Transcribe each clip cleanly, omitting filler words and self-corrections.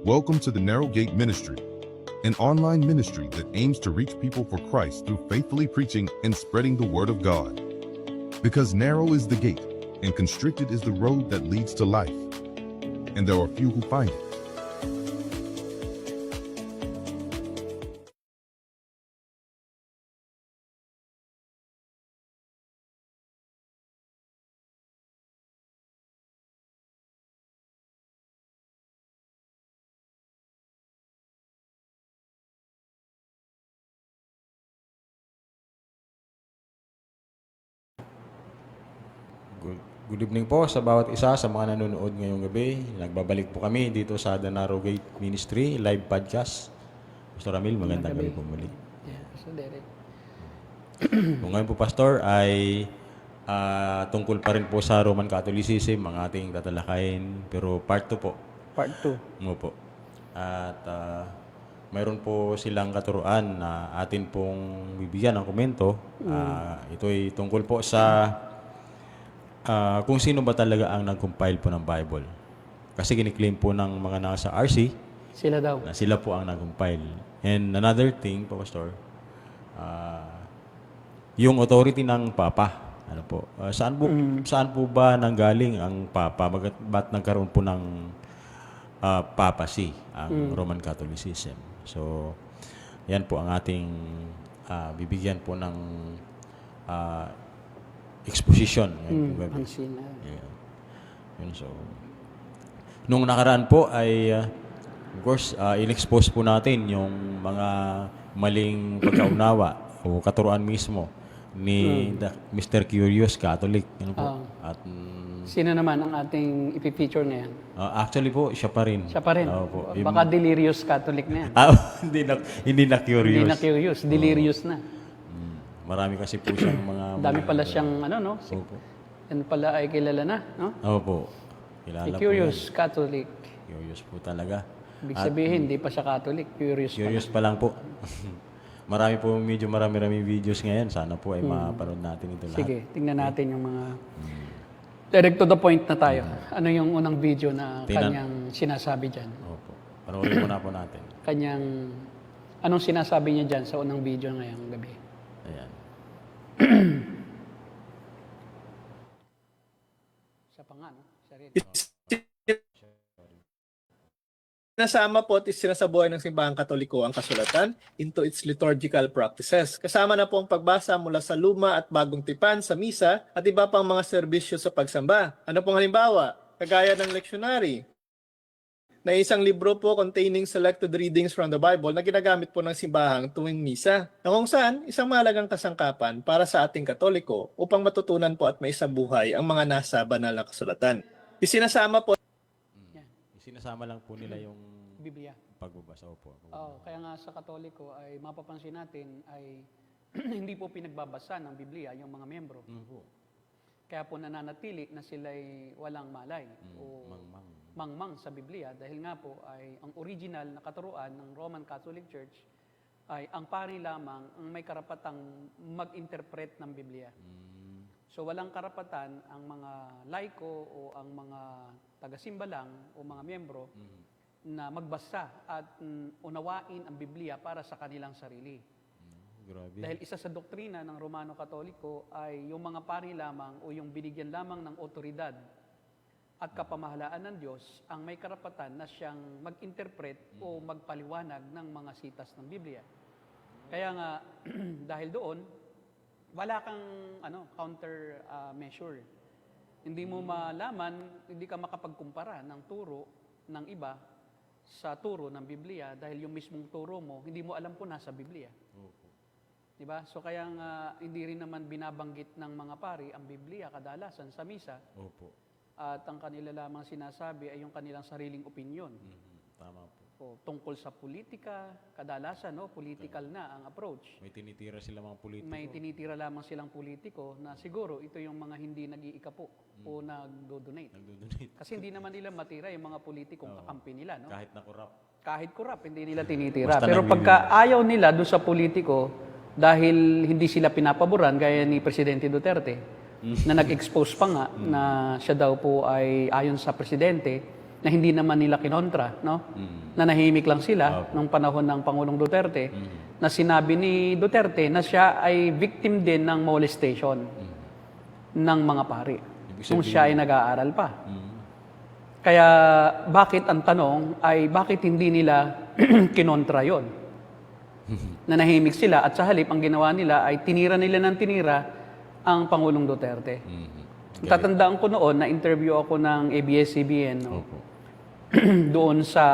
Welcome to the Narrow Gate Ministry, an online ministry that aims to reach people for Christ through faithfully preaching and spreading the Word of God. Because narrow is the gate, and constricted is the road that leads to life, and there are few who find it. Good evening po sa bawat isa sa mga nanonood ngayong gabi. Nagbabalik po kami dito sa The Narrow Gate Ministry live podcast. Pastor Ramil, magandang gabi po muli. Yeah, so Derek. Kung ngayon po, Pastor, ay tungkol pa rin po sa Roman Catholicism ang ating tatalakayin. Pero part 2 po. Part 2. Ano po. At mayroon po silang katuruan na atin pong bibigyan ng komento. Ito ay tungkol po sa kung sino ba talaga ang nag-compile po ng Bible. Kasi kiniklaim po ng mga nasa RC Sila daw. na sila po ang nag-compile. And another thing po, Pastor, yung authority ng Papa. Ano po? Saan po ba nanggaling ang Papa? Ba't nagkaroon po ng papacy ang Roman Catholicism? So, yan po ang ating bibigyan po ng exposition. Yan po gabi. Ang sina. Yeah. Yun, so, nung nakaraan po ay, of course, in-expose po natin yung mga maling pagkaunawa o katuruan mismo ni Mr. Curious Catholic. Yun po. At, Sino naman ang ating ipipeature ngayon? actually po, siya pa rin. Siya pa rin. Opo. Baka delirious Catholic na yan. Hindi na curious. Hindi na curious, delirious na. Marami kasi po siyang mga... Dami pala siyang, Opo. yan pala ay kilala na, no? Opo. Kilala po Curious Catholic. yan. Curious po talaga. Ibig sabihin, hindi pa siya Catholic, curious pa. Curious pa lang po. marami videos ngayon. Sana po ay mapanood natin ito lahat. Sige, tingnan natin yung mga... Direct to the point na tayo. Ano yung unang video na kanyang sinasabi dyan? Opo. Panoorin muna po natin. Anong sinasabi niya dyan sa unang video ngayong gabi? Ayan. Siya pa nga, no? Siya rin. Sinasama po at sinasabuhay ng Simbahang Katoliko ang kasulatan into its liturgical practices. Kasama na po ang pagbasa mula sa luma at bagong tipan sa misa at iba pang mga serbisyo sa pagsamba. Ano pong halimbawa? Kagaya ng lectionary, na isang libro po containing selected readings from the Bible na ginagamit po ng simbahang tuwing misa. Na kung saan, isang mahalagang kasangkapan para sa ating Katoliko upang matutunan po at maisabuhay ang mga nasa banal na kasulatan. Isinasama po Sinasama lang po nila yung Biblia. pagbabasa po. Kaya nga sa Katoliko ay mapapansin natin ay hindi po pinagbabasa ng Biblia yung mga membro. Po. Kaya po nananatili na sila'y walang malay o mangmang sa Biblia dahil nga po ay ang original na katuruan ng Roman Catholic Church ay ang pari lamang ang may karapatang mag-interpret ng Biblia. So walang karapatan ang mga laiko o ang mga taga-simba lang o mga miyembro na magbasa at unawain ang Biblia para sa kanilang sarili. Grabe. Dahil isa sa doktrina ng Romano Katoliko ay yung mga pari lamang o yung binigyan lamang ng otoridad at kapamahalaan ng Diyos ang may karapatan na siyang mag-interpret o magpaliwanag ng mga sitas ng Biblia. Kaya nga, dahil doon, wala kang counter measure. Hindi mo malaman, hindi ka makapagkumpara ng turo ng iba sa turo ng Biblia dahil yung mismong turo mo, hindi mo alam kung nasa Biblia. Opo. Diba? So kaya nga, hindi rin naman binabanggit ng mga pari ang Biblia kadalasan sa misa. Opo. At ang kanila lamang sinasabi ay yung kanilang sariling opinion. Tama po. O, tungkol sa politika, kadalasan, political na ang approach. May tinitira sila mga politiko. May tinitira lamang silang politiko na siguro ito yung mga hindi nag-iikapo o nagdo-donate. Nagdo-donate. Kasi hindi naman nila matira yung mga politikong kakampi nila. No? Kahit na corrupt. Kahit corrupt, hindi nila tinitira. Basta Pero pagka ayaw nila doon sa politiko, dahil hindi sila pinapaboran, gaya ni Presidente Duterte, na nag-expose pa nga na siya daw po ay ayon sa Presidente, na hindi naman nila kinontra, no? Nanahimik lang sila nung panahon ng Pangulong Duterte, na sinabi ni Duterte na siya ay victim din ng molestation ng mga pari nung siya ay nag-aaral pa. Kaya bakit ang tanong ay bakit hindi nila kinontra yon? Nanahimik sila at sa halip ang ginawa nila ay tinira nila ng tinira ang Pangulong Duterte. Tatandaan ko noon na interview ako ng ABS-CBN, no? Doon sa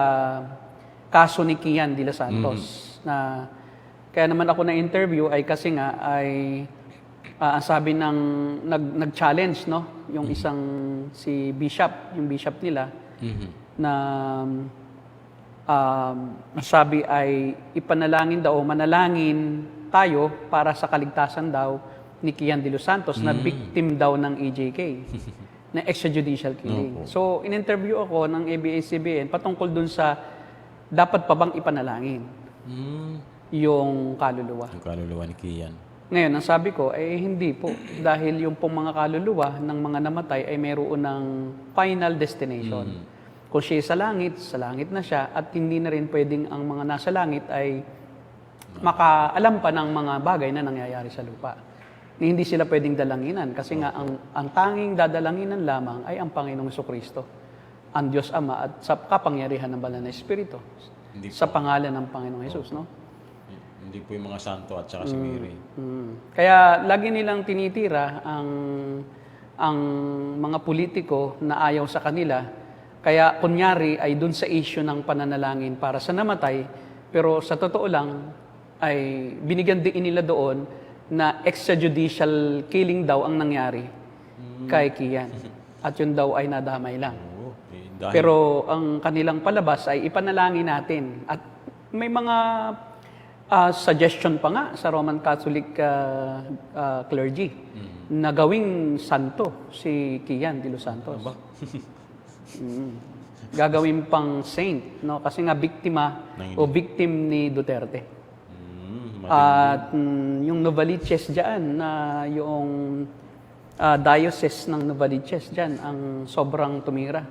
kaso ni Kian de los Santos. Na kaya naman ako na interview ay kasi nga ay ang sabi ng nag-challenge, no, yung isang si Bishop, yung bishop nila, na sabi ay ipanalangin daw, manalangin tayo para sa kaligtasan daw ni Kian de los Santos na victim daw ng EJK na extrajudicial killing. So, in-interview ako ng ABS-CBN patungkol dun sa dapat pa bang ipanalangin yung kaluluwa. Yung kaluluwa ni Kian. Ngayon, ang sabi ko, hindi po. Dahil yung pong mga kaluluwa ng mga namatay ay mayroon ng final destination. Kung siya sa langit na siya, at hindi na rin pwedeng ang mga nasa langit ay makaalam pa ng mga bagay na nangyayari sa lupa. Hindi sila pwedeng dalanginan kasi nga ang tanging dadalanginan lamang ay ang Panginoong Jesucristo, ang Diyos Ama at sa kapangyarihan ng Banal na Espiritu. Sa pangalan ng Panginoong Jesus, no? Hindi po yung mga santo at saka si Mary. Kaya lagi nilang tinitira ang mga politiko na ayaw sa kanila. Kaya kunyari ay dun sa issue ng pananalangin para sa namatay, pero sa totoo lang ay binigyan din nila doon na extrajudicial killing daw ang nangyari kay Kian. At yun daw ay nadamay lang. Pero ang kanilang palabas ay ipanalangin natin. At may mga suggestion pa nga sa Roman Catholic clergy na gawing santo si Kian de los Santos. Gagawin pang saint, no? Kasi nga biktima o victim ni Duterte. At yung Novaliches diyan na yung diocese ng Novaliches diyan ang sobrang tumira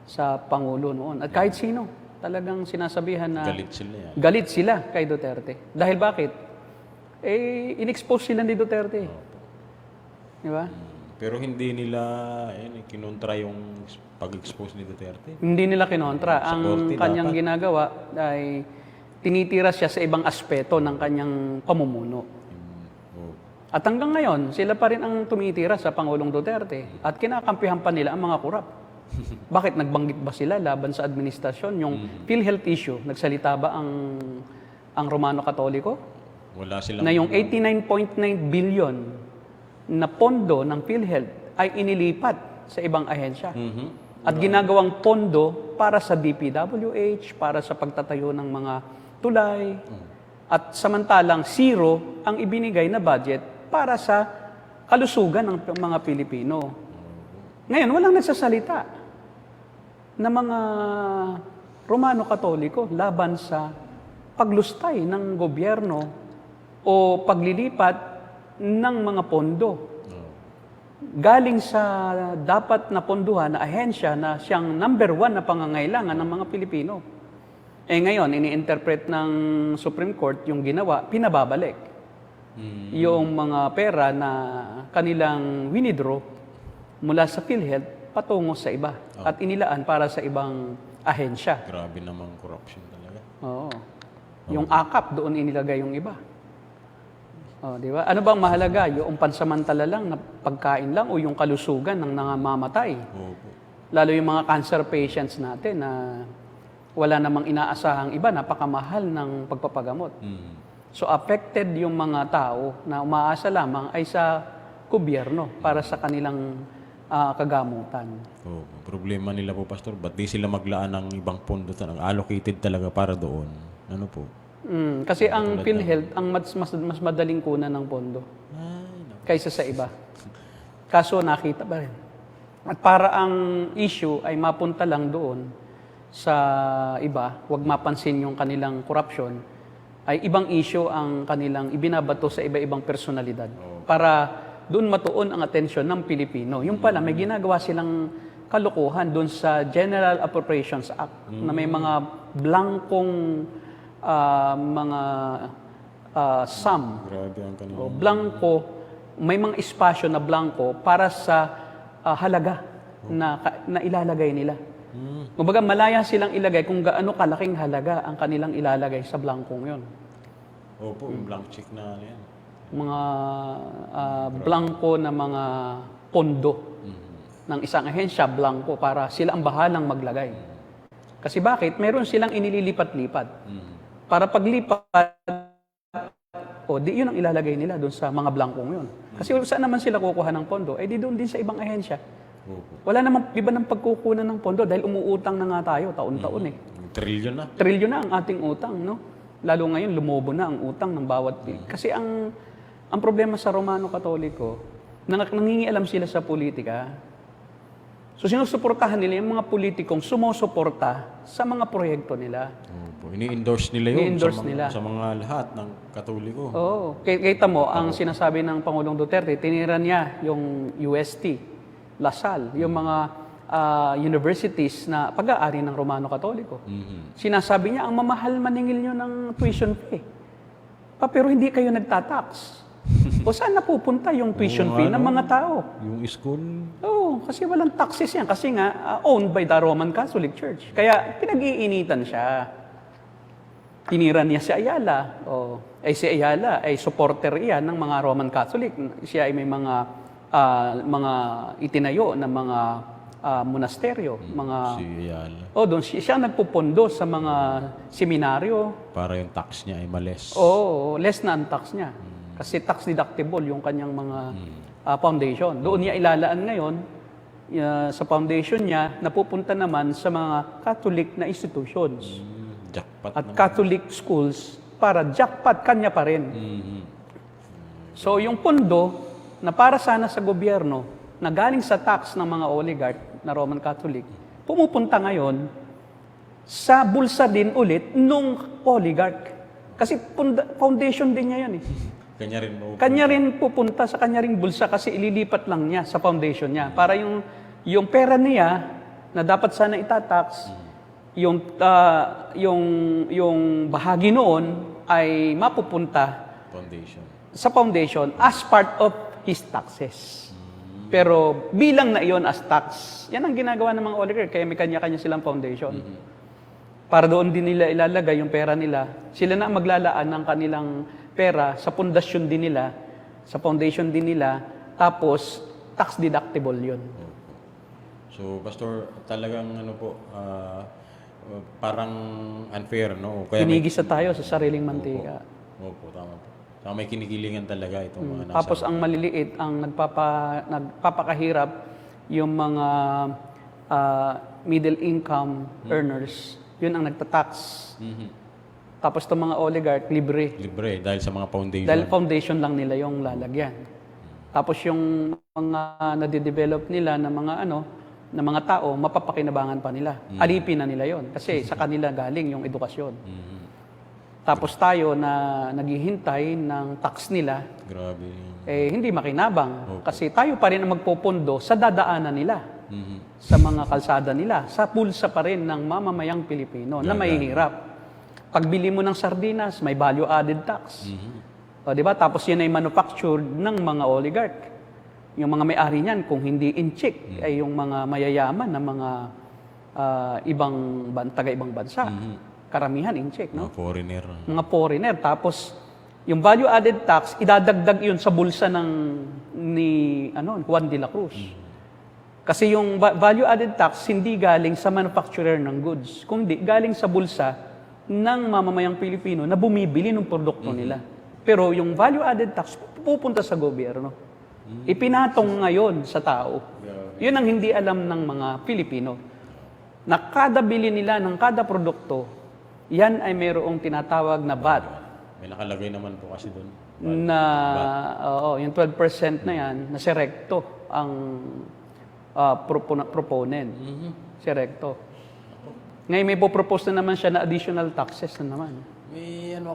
sa Pangulo noon. At kahit sino, talagang sinasabihan na galit sila kay Duterte. Dahil bakit? In-expose sila ni Duterte. Di ba? Pero hindi nila kinontra yung pag-expose ni Duterte. Hindi nila kinontra. Ang kanyang ginagawa ay tinitira siya sa ibang aspeto ng kanyang pamumuno. At hanggang ngayon, sila pa rin ang tumitira sa Pangulong Duterte. At kinakampihan pa nila ang mga kurap. Bakit nagbanggit ba sila laban sa administrasyon? Yung PhilHealth issue, nagsalita ba ang Romano Katoliko? Wala silang... Na yung 89.9 billion na pondo ng PhilHealth ay inilipat sa ibang ahensya. At ginagawang pondo para sa DPWH, para sa pagtatayo ng mga tulay. At samantalang zero ang ibinigay na budget para sa kalusugan ng mga Pilipino. Ngayon, walang nagsasalita na mga Romano Katoliko laban sa paglustay ng gobyerno o paglilipat ng mga pondo galing sa dapat na ponduhan na ahensya na siyang number 1 na pangangailangan ng mga Pilipino. Ngayon, ini-interpret ng Supreme Court yung ginawa, pinababalik. Yung mga pera na kanilang winidraw mula sa PhilHealth patungo sa iba at inilaan para sa ibang ahensya. Grabe namang corruption talaga. Oo. Yung AKAP, doon inilagay yung iba. Di ba? Ano bang mahalaga? Yung pansamantala lang na pagkain lang o yung kalusugan ng nangangamatay? Lalo yung mga cancer patients natin na wala namang inaasahang iba, napakamahal ng pagpapagamot. So affected yung mga tao na umaasa lamang ay sa gobyerno para sa kanilang kagamutan. Problema nila po, Pastor, ba't di sila maglaan ng ibang pondo allocated talaga para doon? Ano po? Kasi ang PhilHealth, ang mas madaling kunan ng pondo kaysa sa iba. Kaso nakita pa rin. At para ang issue ay mapunta lang doon sa iba, huwag mapansin yung kanilang corruption, ay ibang issue ang kanilang ibinabato sa iba-ibang personalidad para doon matuon ang atensyon ng Pilipino. Yung pala, may ginagawa silang kalokohan doon sa General Appropriations Act na may mga blankong mga sum Grabe ang kanila. o blanco, may mga espasyo na blanco para sa halaga na ilalagay nila. Kumbaga malaya silang ilagay kung gaano kalaking halaga ang kanilang ilalagay sa blankong yon. Opo, yung blank check na ano yan. Mga blanco na mga pondo ng isang ahensya, blanco, para sila ang bahalang maglagay. Kasi bakit? Meron silang inililipat-lipat. Para paglipat, yun ang ilalagay nila doon sa mga blankong yun. Kasi saan naman sila kukuha ng pondo? Di doon din sa ibang ahensya. Wala namang iba ng pagkukunan ng pondo dahil umuutang na nga tayo taon-taon eh. Trillion na. Trilyon na ang ating utang, no? Lalo ngayon, lumobo na ang utang ng bawat pil. Kasi ang problema sa Romano Katoliko, nangingialam sila sa politika. So sinusuportahan nila yung mga politikong sumusuporta sa mga proyekto nila. Opo. Ini-endorse nila yun Ini-endorse nila. sa mga lahat ng Katoliko. Oo. Kita mo, ang sinasabi ng Pangulong Duterte, tinira niya yung UST, Lasal, yung mga universities na pag-aari ng Romano Katoliko. Sinasabi niya, ang mamahal maningil nyo ng tuition fee. Pero hindi kayo nagtatax. O saan napupunta yung tuition fee ng mga tao? Yung school. Oo, kasi walang taxes yan. Kasi nga, owned by the Roman Catholic Church. Kaya pinag-iinitan siya. Tinira niya si Ayala. Si Ayala ay supporter iyan ng mga Roman Catholic. Siya ay may mga itinayo na mga monasteryo. Si Ayala. Doon siya nagpupondo sa mga seminaryo. Para yung tax niya ay males. Less na ang tax niya. Kasi tax deductible yung kanyang mga foundation. Doon niya ilalaan ngayon, sa foundation niya, napupunta naman sa mga Catholic na institutions. Jackpot At naman. Catholic schools para jackpot kanya pa rin. So yung pondo na para sana sa gobyerno, na galing sa tax ng mga oligarch na Roman Catholic, pumupunta ngayon sa bulsa din ulit nung oligarch. Kasi foundation din niya yan eh. Kanya rin pupunta sa kanya ring bulsa kasi ililipat lang niya sa foundation niya. Para yung pera niya na dapat sana itatax, yung bahagi noon ay mapupunta sa foundation as part of his taxes. Pero bilang na iyon as tax. Yan ang ginagawa ng mga oligarch, kaya may kanya-kanya silang foundation. Para doon din nila ilalagay yung pera nila. Sila na ang maglalaan ng kanilang pera sa pundasyon din nila, sa foundation din nila, tapos tax deductible yun. So, Pastor, talagang parang unfair, no? Kaya Kinigisa tayo sa sariling mantika. Opo, tama po. Saka may kinikilingan talaga itong mga nasa... Tapos ang maliliit, ang nagpapakahirap, yung mga middle income earners, yun ang nagtatax. Tapos itong mga oligarch, libre. Libre, dahil sa mga foundation. Dahil foundation lang nila yung lalagyan. Tapos yung mga nade-develop nila na mga tao, mapapakinabangan pa nila. Alipin na nila yon kasi sa kanila galing yung edukasyon. Tapos tayo na naghihintay ng tax nila, Grabe. hindi makinabang. Kasi tayo pa rin ang magpopondo sa dadaanan nila. Sa mga kalsada nila. Sa pulsa pa rin ng mamamayang Pilipino na mahihirap. Pagbili mo ng sardinas, may value added tax. Di ba? Tapos yan ay manufactured ng mga oligarch. Yung mga may-ari niyan, kung hindi in-check, ay yung mga mayayaman na mga taga-ibang bansa. Karamihan in-check, no? Mga foreigner. Mga foreigner. Tapos, yung value added tax, idadagdag yun sa bulsa ni Juan de la Cruz. Kasi yung value added tax, hindi galing sa manufacturer ng goods, kundi galing sa bulsa ng mamamayang Pilipino na bumibili ng produkto nila. Pero yung value added tax, pupunta sa gobyerno. Ipinatong ngayon sa tao. Yun ang hindi alam ng mga Pilipino. Na kada bili nila ng kada produkto, yan ay mayroong tinatawag na VAT. May nakalagay naman po kasi doon. Yung 12% na yan, na si recto ang proponent. Si recto. Ngayon may propose na naman siya na additional taxes na naman. May ano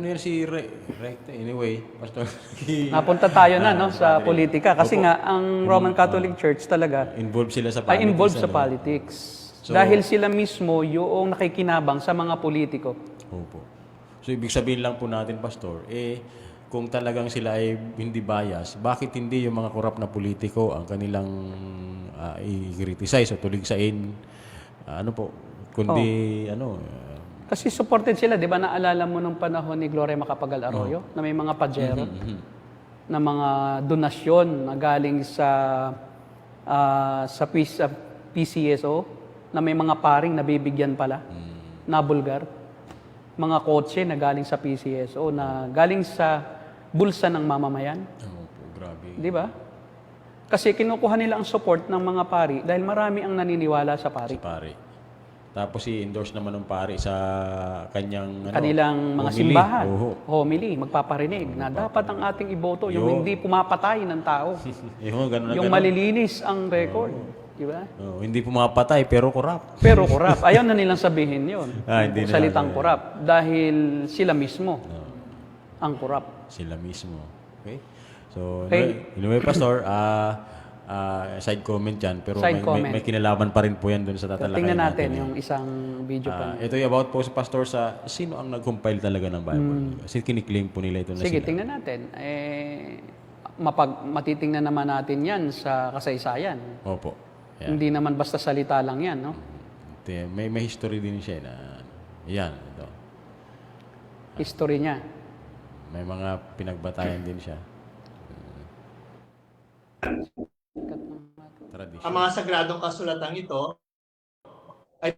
yan si Recte. Anyway, Pastor. Napunta tayo na no sa politika kasi Opo. nga ang Roman Catholic Church talaga Involved sila sa ay politics. involved sa ano? politics. So- Dahil sila mismo yung nakikinabang sa mga politiko. Opo. So, ibig sabihin lang po natin, Pastor, kung talagang sila ay hindi bias, bakit hindi yung mga korap na politiko ang kanilang i-criticize o tuligsain? Kundi, Kasi supported sila, di ba? Naalala mo nung panahon ni Gloria Macapagal Arroyo na may mga pajero na mga donasyon na galing sa PCSO na may mga paring nabibigyan pala na bulgar. Mga kotse na galing sa PCSO na galing sa bulsa ng mamamayan. Opo, grabe. Di ba? Kasi kinukuha nila ang support ng mga pari dahil marami ang naniniwala sa pari. Si pare. Tapos i-endorse naman ng pare sa kanyang Kanilang mga homily. simbahan, Oho. homily, magpaparinig na dapat ang ating iboto yung hindi pumapatay ng tao. Ganun na Yung ganun. malilinis ang record. Di ba? Hindi pumapatay pero corrupt. Pero korap. Ayaw na nilang sabihin yun. Hindi Yung na salitang korap. Dahil sila mismo ang korap. Sila mismo. Okay? So, Okay. anyway, Pastor, side comment yan. Pero Side may comment. kinalaman pa rin po yan dun sa tatalakayan Tingnan natin natin. yung isang video pa. Ito yung about po sa Pastor sa sino ang nag-compile talaga ng Bible. Kasi kiniklaim po nila ito na Sige, sila. tingnan natin. Matitingnan naman natin yan sa kasaysayan. Opo. Yan. Hindi naman basta salita lang yan, no? May history din siya na yan. Ito. History niya. May mga pinagbatayan din siya. Tradition. Ang mga sagradong kasulatang ito ay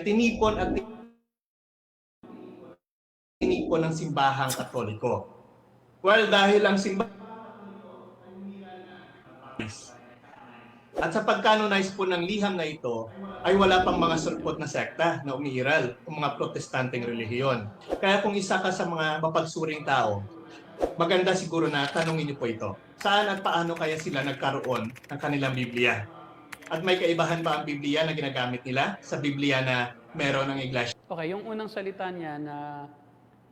tinipon ng simbahang Katoliko. Well, dahil ang simbahan at sa pag-canonize po ng liham na ito, ay wala pang mga sulpot na sekta na umiiral o mga protestanteng relihiyon. Kaya kung isa ka sa mga mapagsuring tao, maganda siguro na tanongin niyo po ito. Saan at paano kaya sila nagkaroon ng kanilang Biblia? At may kaibahan ba ang Biblia na ginagamit nila sa Biblia na meron ng Iglesia? Okay, yung unang salita niya na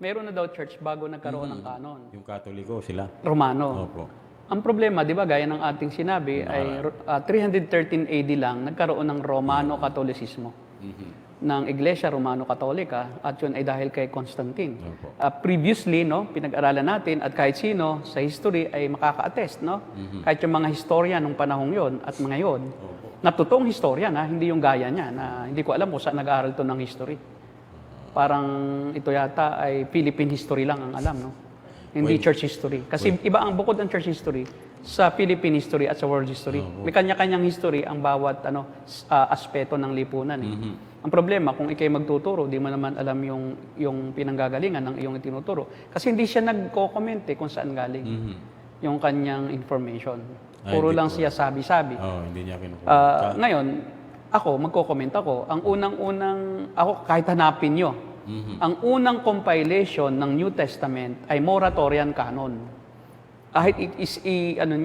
meron na daw church bago nagkaroon ng kanon. Yung Katoliko sila. Romano. Opo. Ang problema, di ba, gaya ng ating sinabi, ay 313 AD lang nagkaroon ng Romano-Katolisismo ng Iglesia Romano-Katolika at yun ay dahil kay Constantine. Opo. Previously, no, pinag-aralan natin at kahit sino sa history ay makaka-attest, no? Kahit yung mga historia nung panahong yon at ngayon, na totoong historia na, hindi yung gaya niya, na hindi ko alam kung saan nag-aaral to ng history. Parang ito yata ay Philippine history lang ang alam, no? Hindi church history. Kasi iba ang bukod ng church history sa Philippine history at sa world history. May kanya-kanyang history ang bawat aspeto ng lipunan. Ang problema, kung ikay magtuturo, di mo naman alam yung pinanggagalingan ng iyong itinuturo. Kasi hindi siya nagko-comment kung saan galing yung kanyang information. Puro lang siya sabi-sabi. Hindi niya kinukuha. Ngayon, ako, magko-comment ako. Ang unang-unang, ako kahit hanapin nyo, ang unang compilation ng New Testament ay Moratorian Canon. Kahit ano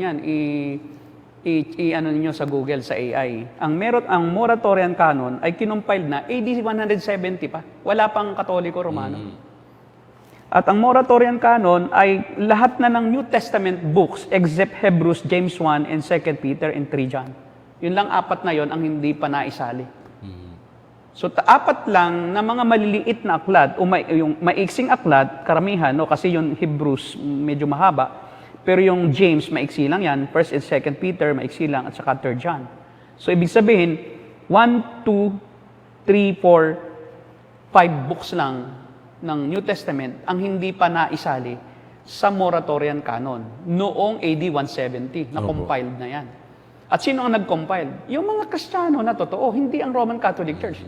niyo sa Google, sa AI. Ang Moratorian Canon ay kinumpile na AD 170 pa. Wala pang Katoliko Romano. At ang Moratorian Canon ay lahat na ng New Testament books except Hebrews, James 1, and 2 Peter, and 3 John. Yun lang, apat na yon ang hindi pa naisali. So, apat lang na mga maliliit na aklat, o yung maiksing aklat, karamihan, no, kasi yung Hebrews medyo mahaba, pero yung James, maiksi lang yan, 1 and 2 Peter, maiksi lang, at saka 3 John. So, ibig sabihin, 1, 2, 3, 4, 5 books lang ng New Testament ang hindi pa naisali sa Moratorian Canon noong AD 170, na-compiled na yan. At sino ang nag-compile? Yung mga Kristiyano na totoo, hindi ang Roman Catholic Church.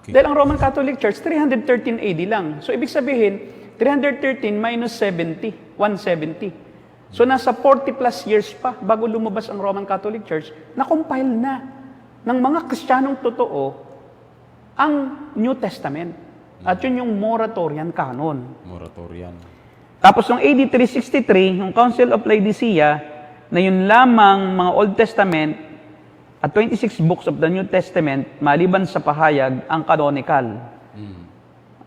Dahil ang Roman Catholic Church, 313 AD lang. So, ibig sabihin, 313 minus 70, 170. So, nasa 40 plus years pa bago lumabas ang Roman Catholic Church, na-compile na ng mga Kristiyanong totoo ang New Testament. At yun yung Moratorian Canon. Moratorian. Tapos, noong AD 363, yung Council of Laodicea, na yun lamang mga Old Testament at 26 books of the New Testament, maliban sa pahayag, ang canonical.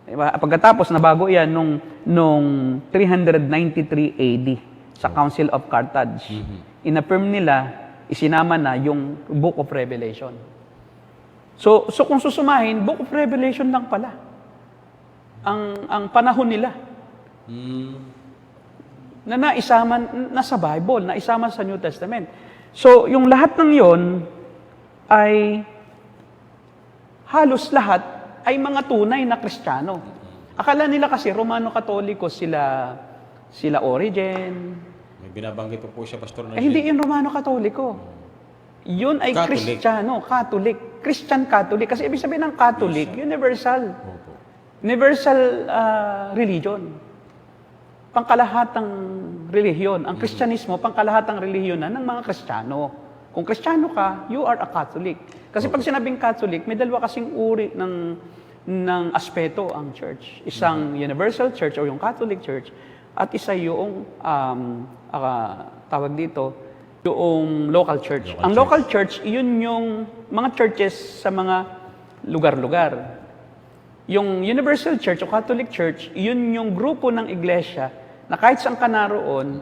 Diba? Pagkatapos, nabago yan nung 393 AD sa Council of Carthage. Inaffirm nila, isinama na yung Book of Revelation. So kung susumahin, Book of Revelation lang pala ang panahon nila. Na naisama na sa Bible, naisama sa New Testament. So, yung lahat ng yon ay halos lahat ay mga tunay na Kristiyano. Akala nila kasi Romano-Katoliko sila Origen. May binabanggit po siya, Pastor, na Hindi yun Romano-Katoliko. Yun ay Catholic. Kristiyano, Catholic. Christian Catholic. Kasi ibig sabihin ng Catholic, universal. Opo. Universal religion. Pangkalahatang relihiyon. Ang Kristyanismo, pangkalahatang relihiyon na ng mga Kristiyano. Kung Kristiyano ka, you are a Catholic. Kasi pag sinabing Catholic, may dalawa kasing uri ng aspeto ang church. Isang universal church o yung Catholic church at isa yung tawag dito, yung local church. Ang local church, yun yung mga churches sa mga lugar-lugar. Yung universal church o Catholic church, yun yung grupo ng iglesia na kahit saan ka naroon,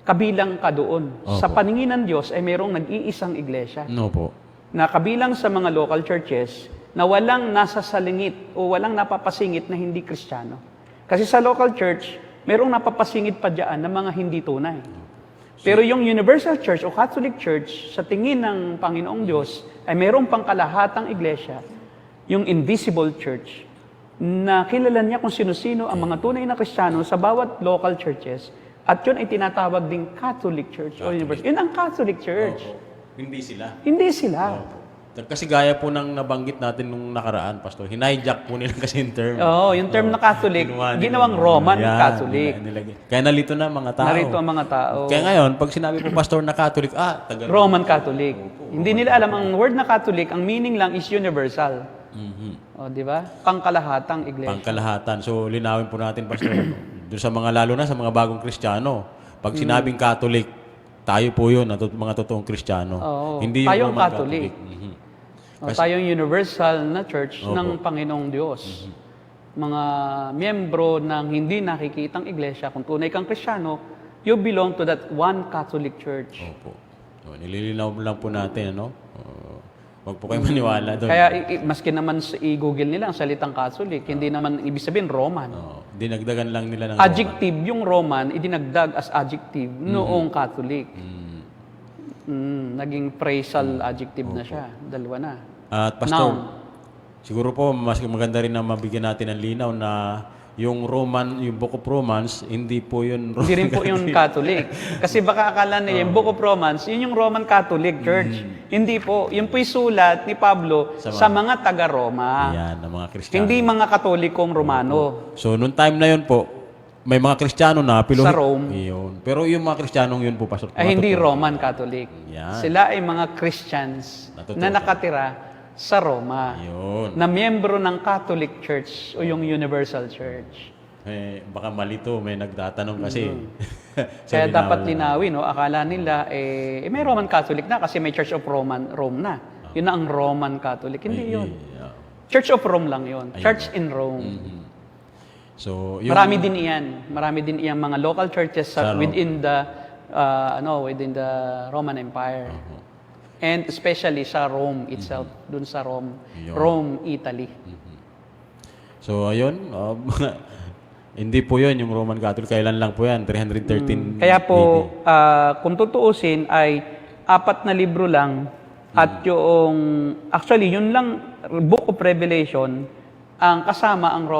kabilang ka doon. Sa paningin ng Diyos ay mayroong nag-iisang iglesia. No po. Na kabilang sa mga local churches na walang nasa salingit o walang napapasingit na hindi Kristiyano. Kasi sa local church, mayroong napapasingit pa dyan ng mga hindi tunay. Pero yung Universal Church o Catholic Church, sa tingin ng Panginoong Diyos, ay mayroong pangkalahatang iglesia, yung invisible church, na kilala niya kung sino-sino ang mga tunay na Kristiyano sa bawat local churches, at yun ay tinatawag ding Catholic Church o Universal. Yun ang Catholic Church. Hindi sila. Hindi sila. Kasi gaya po ng nabanggit natin nung nakaraan, Pastor, hinijack po nila kasi yung term. Oo, yung term na Catholic, ginawang Roman Catholic. Kaya nalito na mga tao. Narito ang mga tao. Kaya ngayon, pag sinabi po, Pastor, na Catholic, taga Roman Catholic. Hindi nila alam ang word na Catholic, ang meaning lang is universal. O, di ba? Pangkalahatang iglesia. Pangkalahatan. So, linawin po natin, Pastor, doon sa mga, lalo na sa mga bagong Kristiyano. Pag sinabing Catholic, tayo po yun, mga totoong Kristiyano. Oo. Hindi yung Tayong Roman Catholic. Catholic. O, tayong universal na church ng Panginoong Diyos. Mga miyembro ng hindi nakikitang iglesia, kung tunay kang Kristiyano, you belong to that one Catholic Church. Opo. So, nililinaw lang po natin, ano? Huwag po kayo maniwala doon. Kaya maski naman i-google nila ang salitang Catholic, hindi naman ibig sabihin Roman. Dinagdagan lang nila ng Adjective, yung Roman, idinagdag as adjective noong Catholic. Naging phrasal adjective na siya. Dalawa na. At Pastor, siguro po mas maganda rin na mabigyan natin ng linaw na yung Book of Romans, hindi po yun Hindi rin po yung Catholic. Kasi baka akala nila yung Book of Romans, yun yung Roman Catholic Church. Hindi po. Yun po'y sulat ni Pablo sa mga taga-Roma. Yan, ng mga Kristiyano. Hindi mga Katolikong Romano. So, noong time na yun po, may mga Kristiyano na Sa Rome. Yun. Pero yung mga Kristiyanong yun po, Pastor. Ay hindi Roman Catholic. Yan. Sila ay mga Christians na nakatira sa Roma. Yun. Na miyembro ng Catholic Church o yung Universal Church. Baka malito, may nagtatanong kasi. So, Kaya dapat linawin linawin, no? Akala nila, may Roman Catholic na kasi may Church of Rome na. Yun na ang Roman Catholic. Hindi yun. Church of Rome lang yun. Church in Rome. So, Marami din iyan. Marami din iyang mga local churches within the Roman Empire. And especially sa Rome itself, dun sa Rome, Italy. So, ayun. Hindi po yun yung Roman Catholic. Kailan lang po yan? 313 Kaya po, kung tutuusin ay 4 na libro lang at yung, actually, yun lang, Book of Revelation, ang kasama ang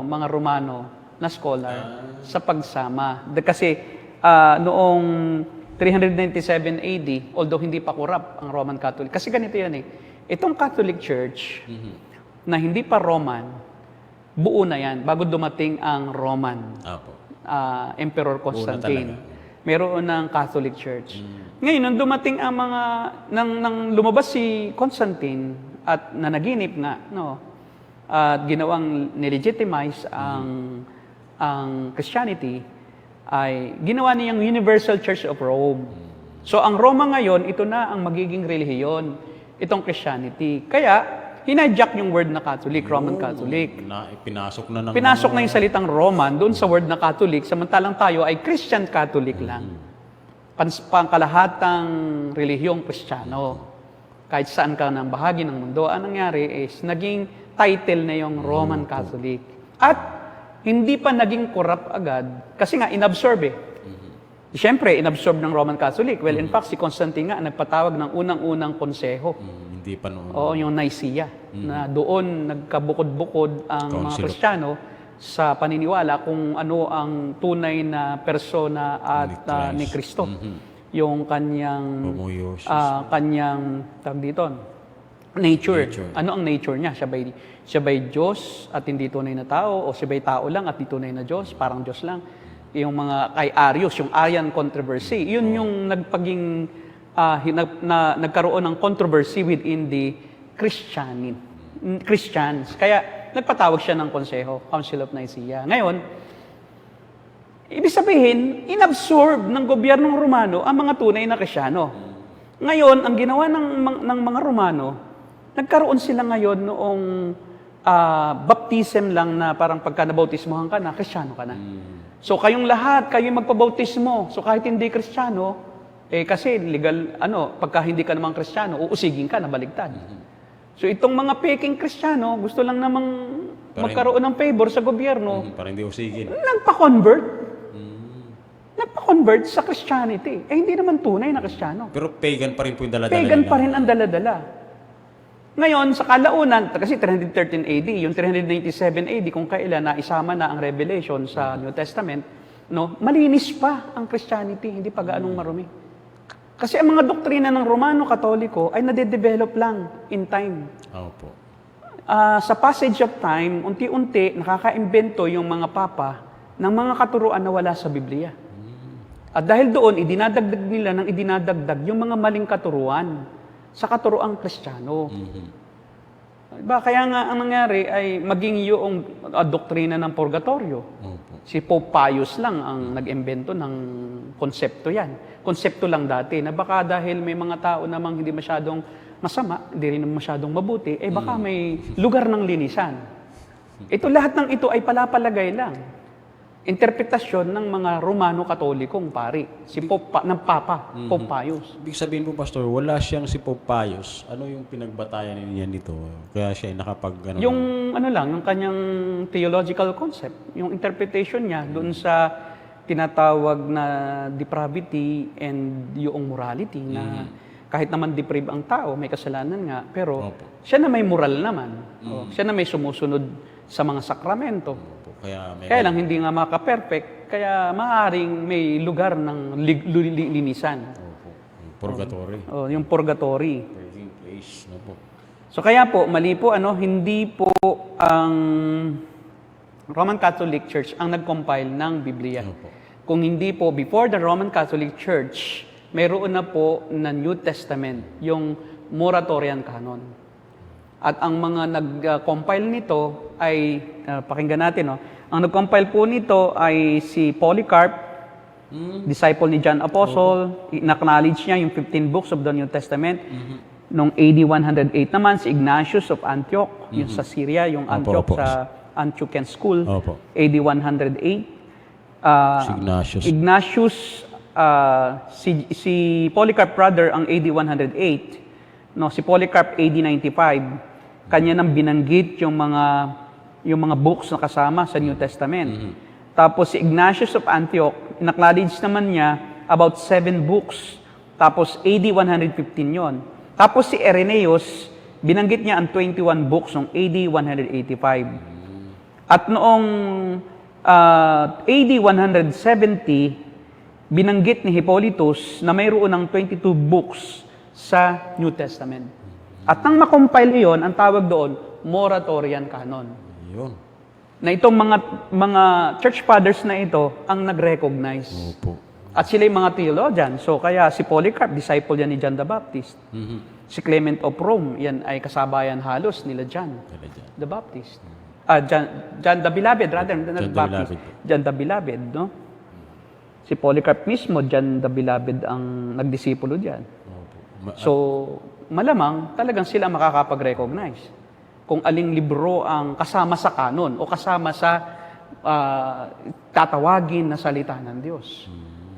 mga Romano na scholar sa pagsama. Kasi noong 397 AD, although hindi pa corrupt ang Roman Catholic. Kasi ganito yan itong Catholic Church na hindi pa Roman, buo na yan bago dumating ang Roman Emperor Constantine. Meron ng Catholic Church. Ngayon, nung dumating ang nang lumabas si Constantine at nanaginip nga, at ginawang nilegitimize ang Christianity, ay ginawa niyang Universal Church of Rome. So ang Roma ngayon, ito na ang magiging relihiyon, itong Christianity. Kaya hinajak yung word na Catholic, Roman Catholic. Pinasok na ng Pinasok na yung salitang Roman doon sa word na Catholic, samantalang tayo ay Christian Catholic lang. Pangkalahatang relihiyong Kristiyano. Kahit saan ka ng bahagi ng mundo, ang nangyari is naging title na yung Roman Catholic. At hindi pa naging corrupt agad kasi nga inabsorb eh. Siyempre, inabsorb ng Roman Catholic. Well, in fact, si Constantine nga nagpatawag ng unang-unang konseho. Hindi pa noon. Oo, yung Nicaea. Na doon nagkabukod-bukod ang mga Council of- Kristiyano sa paniniwala kung ano ang tunay na persona at ni Kristo. Yung kanyang Homoousios. kanyang tawag dito, nature. Ano ang nature niya? Siya ba'y Diyos at hindi tunay na tao, o siya ba'y tao lang at hindi tunay na Diyos, parang Diyos lang. Yung mga kay Arius, yung Arian controversy, yun yung nagpaging nagkaroon ng controversy within the Christians. Kaya nagpatawag siya ng konseho, Council of Nicaea. Ngayon, ibig sabihin, inabsorb ng gobyernong Romano ang mga tunay na Kristiyano. Ngayon, ang ginawa ng mga Romano, nagkaroon sila ngayon noong baptism lang na parang pagka nabautismohan ka na, Kristiyano ka na. So kayong lahat, kayo magpabautismo. So kahit hindi Kristiyano, kasi legal, pagka hindi ka namang Kristiyano, uusigin ka na baligtad. So itong mga peking Kristiyano, gusto lang namang magkaroon ng favor sa gobyerno, Para hindi usigin. nagpa-convert. Nagpa-convert sa Christianity. Hindi naman tunay na Kristiyano. Pero pagan pa rin po yung dala-dala Pagan nila. pa rin ang dala-dala. Ngayon, sa kalaunan, kasi 313 AD, yung 397 AD, kung kailan na isama na ang Revelation sa New Testament, malinis pa ang Christianity, hindi pa gaanong marumi. Kasi ang mga doktrina ng Romano Katoliko ay nade-develop lang in time. Opo. Sa passage of time, unti-unti nakaka-imbento yung mga papa ng mga katuruan na wala sa Biblia. At dahil doon, idinadagdag nila ng idinadagdag yung mga maling katuruan sa katuruang Kristiyano. Diba? Kaya nga ang nangyari ay maging yung doktrina ng purgatorio. Si Pope Pius lang ang nag-imbento ng konsepto yan. Konsepto lang dati na baka dahil may mga tao namang hindi masyadong masama, hindi rin masyadong mabuti, baka may lugar ng linisan. Ito lahat ng ito ay palapalagay lang. Interpretasyon ng mga Romano Katolikong pari, si Pope ng Papa, Pope Pius. Ibig sabihin po, Pastor, wala siyang si Pope Pius. Ano yung pinagbatayan niya nito? Kaya siya ay nakapag... Yung yung kanyang theological concept, yung interpretation niya doon sa tinatawag na depravity and yung morality na kahit naman depraved ang tao, may kasalanan nga, pero siya na may moral naman. Siya na may sumusunod sa mga sakramento. Kaya lang hindi nga maka-perfect, kaya maaaring may lugar ng linisan. Purgatory. Yung purgatory. Purging place. Po. So kaya po, mali po, hindi po ang Roman Catholic Church ang nag-compile ng Biblia. Kung hindi po, before the Roman Catholic Church, mayroon na po na New Testament, yung Moratorian Canon. At ang mga nag-compile nito ay, pakinggan natin, ang nag-compile po nito ay si Polycarp, disciple ni John Apostle. In-acknowledge niya yung 15 books of the New Testament. Noong AD 108 naman, si Ignatius of Antioch, yung sa Syria, yung Antioch sa Antiochian School, AD 108. Si Ignatius, si Polycarp brother ang AD 108. Si Polycarp AD 95. Kanya nang binanggit yung mga books na kasama sa New Testament. Tapos si Ignatius of Antioch, in-acknowledge naman niya about 7 books. Tapos AD 115 yon. Tapos si Irenaeus, binanggit niya ang 21 books noong AD 185. At noong AD 170, binanggit ni Hippolytus na mayroon ng 22 books sa New Testament. At nang makompile iyon, ang tawag doon, Moratorian Canon. Yun. Na itong mga church fathers na ito ang nag-recognize. At sila yung mga theologian. So kaya si Polycarp, disciple yan ni John the Baptist. Si Clement of Rome, yan ay kasabayan halos nila John the Baptist. John the Beloved, rather, not Baptist. John the Beloved, no? Si Polycarp mismo, John the Beloved ang nagdisipulo diyan. So, malamang talagang sila makakapag-recognize. kung aling libro ang kasama sa kanon o kasama sa tatawagin na salita ng Diyos.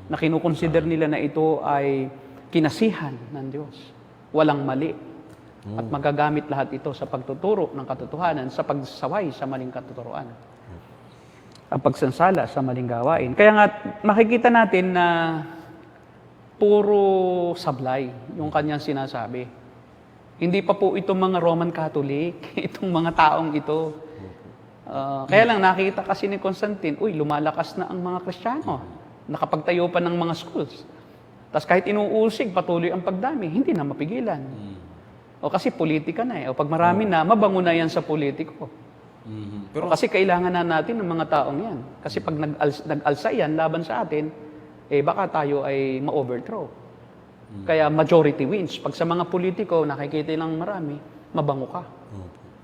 Na kinukonsider nila na ito ay kinasihan ng Diyos. Walang mali. At magagamit lahat ito sa pagtuturo ng katotohanan, sa pagsaway sa maling katuturuan. Ang pagsansala sa maling gawain. Kaya nga, makikita natin na puro sablay yung kanyang sinasabi. Hindi pa po itong mga Roman Catholic, itong mga taong ito. Kaya lang nakita kasi ni Constantine, lumalakas na ang mga Kristiyano. Nakapagtayo pa ng mga schools. Tapos kahit inuusig, patuloy ang pagdami, hindi na mapigilan. O kasi politika na O pag marami na, mabango na yan sa politiko. Pero kasi kailangan na natin ng mga taong yan. Kasi pag nag-alsa yan laban sa atin, baka tayo ay ma-overthrow. Kaya majority wins. Pag sa mga politiko, nakikita lang marami, mabango ka.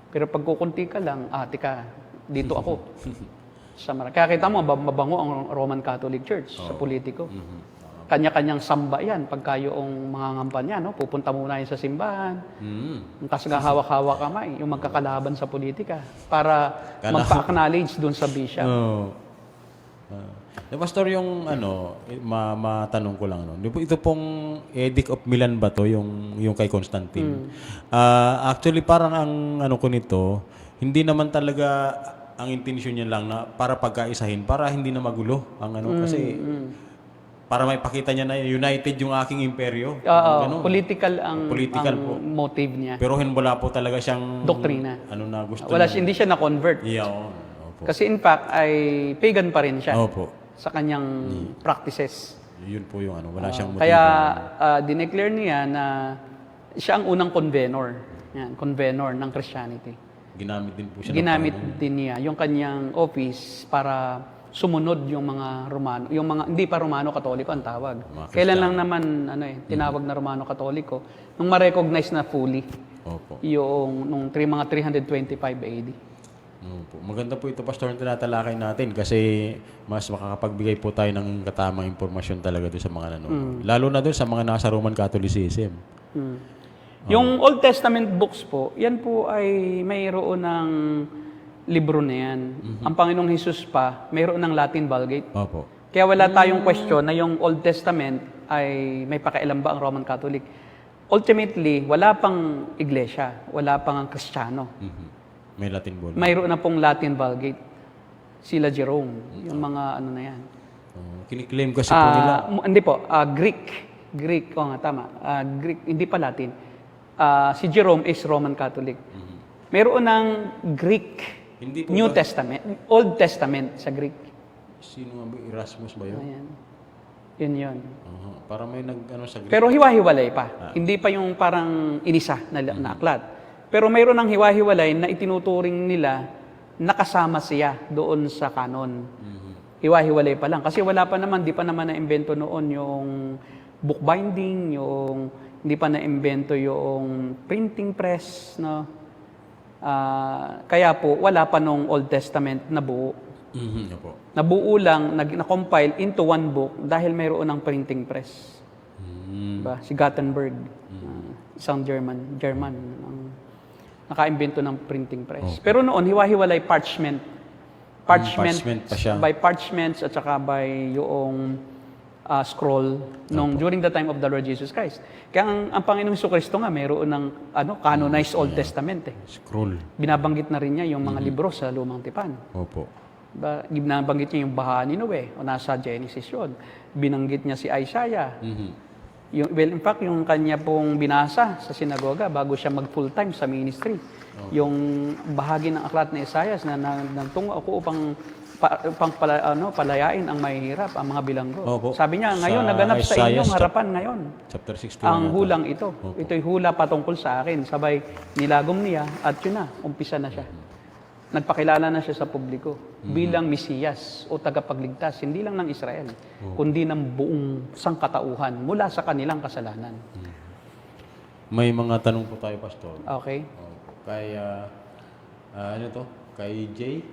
Pero pag kukunti ka lang, tika, dito ako. Kaya kita mo, mabango ang Roman Catholic Church sa politiko. Kanya-kanyang samba yan. Pagka yung mga ngampanya, pupunta muna yan sa simbahan. Tapos hawak-hawak kamay, yung magkakalaban sa politika. Para magpa-acknowledge dun sa bishop. Pastor, yung matanong ko lang. Ito pong Edict of Milan ba to, yung kay Constantine? Actually, parang ang ko nito, hindi naman talaga ang intensyon niya lang na para pagkaisahin, para hindi na magulo ang kasi para may pakita niya na united yung aking imperyo. Political ang po. motive niya. Pero wala po talaga siyang doktrina. Na gusto hindi siya na-convert. Opo. Kasi in fact, ay pagan pa rin siya sa kanyang practices. Yun po yung wala siyang motibo. Kaya dineclare niya na siya ang unang convenor. Convenor ng Christianity. Ginamit din po siya. Ginamit din niya yung kanyang office para sumunod yung mga Romano, yung mga hindi pa Romano Katoliko ang tawag. Kailan lang naman tinawag na Romano Katoliko nung ma-recognize na fully. Opo. Yung nung mga 325 AD. Opo. Maganda po ito, Pastor, na tinatalakay natin kasi mas makakapagbigay po tayo ng katamang impormasyon talaga doon sa mga nanonood. Lalo na doon sa mga nasa Roman Catholicism. Yung Old Testament books po, yan po ay mayroon ng libro na yan. Ang Panginoong Hesus pa, mayroon ng Latin Vulgate. Opo. Kaya wala tayong question na yung Old Testament ay may pakialam ba ang Roman Catholic. Ultimately, wala pang iglesia, wala pang ang Kristiyano. May Latin Vulgate. Mayroon na pong Latin Vulgate. Sila Jerome, yung mga na yan. Kiniklaim kasi po nila. Hindi po, Greek. Greek, tama. Greek, hindi pa Latin. Si Jerome is Roman Catholic. Mayroon ng Greek Hindi po New ba? Testament, Old Testament sa Greek. Sino nga ba? Erasmus ba yun? Ayan. Yun. Para may sa Greek. Pero hiwa-hiwalay pa. Hindi pa yung parang inisa na aklat. Pero mayroon ng hiwa-hiwalay na itinuturing nila nakasama siya doon sa canon. Hiwa-hiwalay pa lang. Kasi wala pa naman, di pa naman na-imbento noon yung bookbinding, hindi pa na-imbento yung printing press, no? Kaya po, wala pa nung Old Testament na buo. Nabuo lang, na-compile into one book dahil mayroon ng printing press. Diba? Si Gutenberg, isang German ang nakaimbento ng printing press. Pero noon, hiwa-hiwalay parchment. Parchment pa siya. By parchments at saka by yung scroll during the time of the Lord Jesus Christ. Kaya ang Panginoong Jesucristo nga mayroon ng canonized Old Testament. Scroll. Binabanggit na rin niya yung mga libro sa Lumang Tipan. Opo. Binabanggit niya yung Baha ni Noe o nasa Genesis yun. Binanggit niya si Isaiah. In fact, yung kanya pong binasa sa sinagoga bago siya mag full-time sa ministry. Yung bahagi ng aklat ni Isaiah na nagtungo ako upang palayain ang mahihirap, ang mga bilanggo. Opo. Sabi niya, ngayon, Sa naganap sa Isaiah inyong harapan ngayon. Chapter 61. Ang hulang ito. Ito'y hula patungkol sa akin. Sabay, nilagom niya at yun na, umpisa na siya. Nagpakilala na siya sa publiko bilang Mesiyas o tagapagligtas, hindi lang ng Israel, kundi ng buong sangkatauhan mula sa kanilang kasalanan. May mga tanong po tayo, Pastor. Okay? Kay, Kay Jay.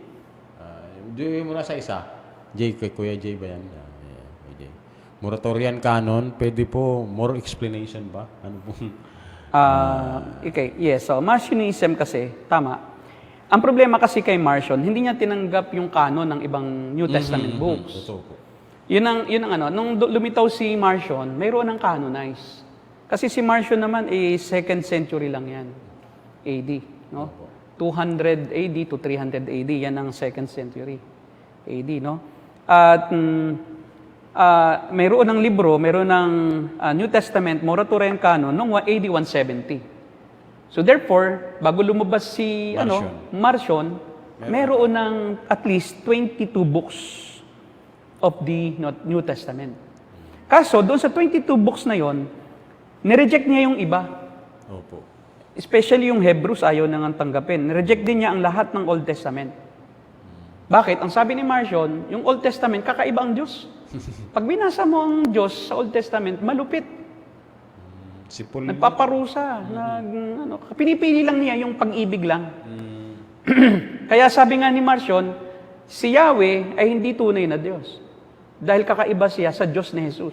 Doon muna sa isa. Jay, kay Kuya Jay ba yan? Kay Jay. Moratorian canon, pwede po more explanation ba? Ano pong Okay, yes. So, Marcionism kasi, tama. Ang problema kasi kay Marcion, hindi niya tinanggap yung canon ng ibang New Testament books. Totoo po. Yun ang ano, nung lumitaw si Marcion, mayroon ng canonize. Kasi si Marcion naman, 2nd century lang yan. AD, no? 200 AD to 300 AD, yan ang 2nd century AD, no? At mayroon ng libro, mayroon ng New Testament, Moratorian Canon, noong AD 170. So therefore, bago lumabas si Marcion, mayroon ng at least 22 books of the New Testament. Kaso, doon sa 22 books na yon, nireject niya yung iba. Opo. Especially yung Hebrews, ayaw nang tanggapin. Nireject din niya ang lahat ng Old Testament. Bakit? Ang sabi ni Marcion, yung Old Testament, kakaiba ang Diyos. Pag binasa mo ang Diyos sa Old Testament, malupit. Sipol. Nagpaparusa. Pinipili lang niya yung pag-ibig lang. Kaya sabi nga ni Marcion, si Yahweh ay hindi tunay na Diyos. Dahil kakaiba siya sa Diyos ni Jesus.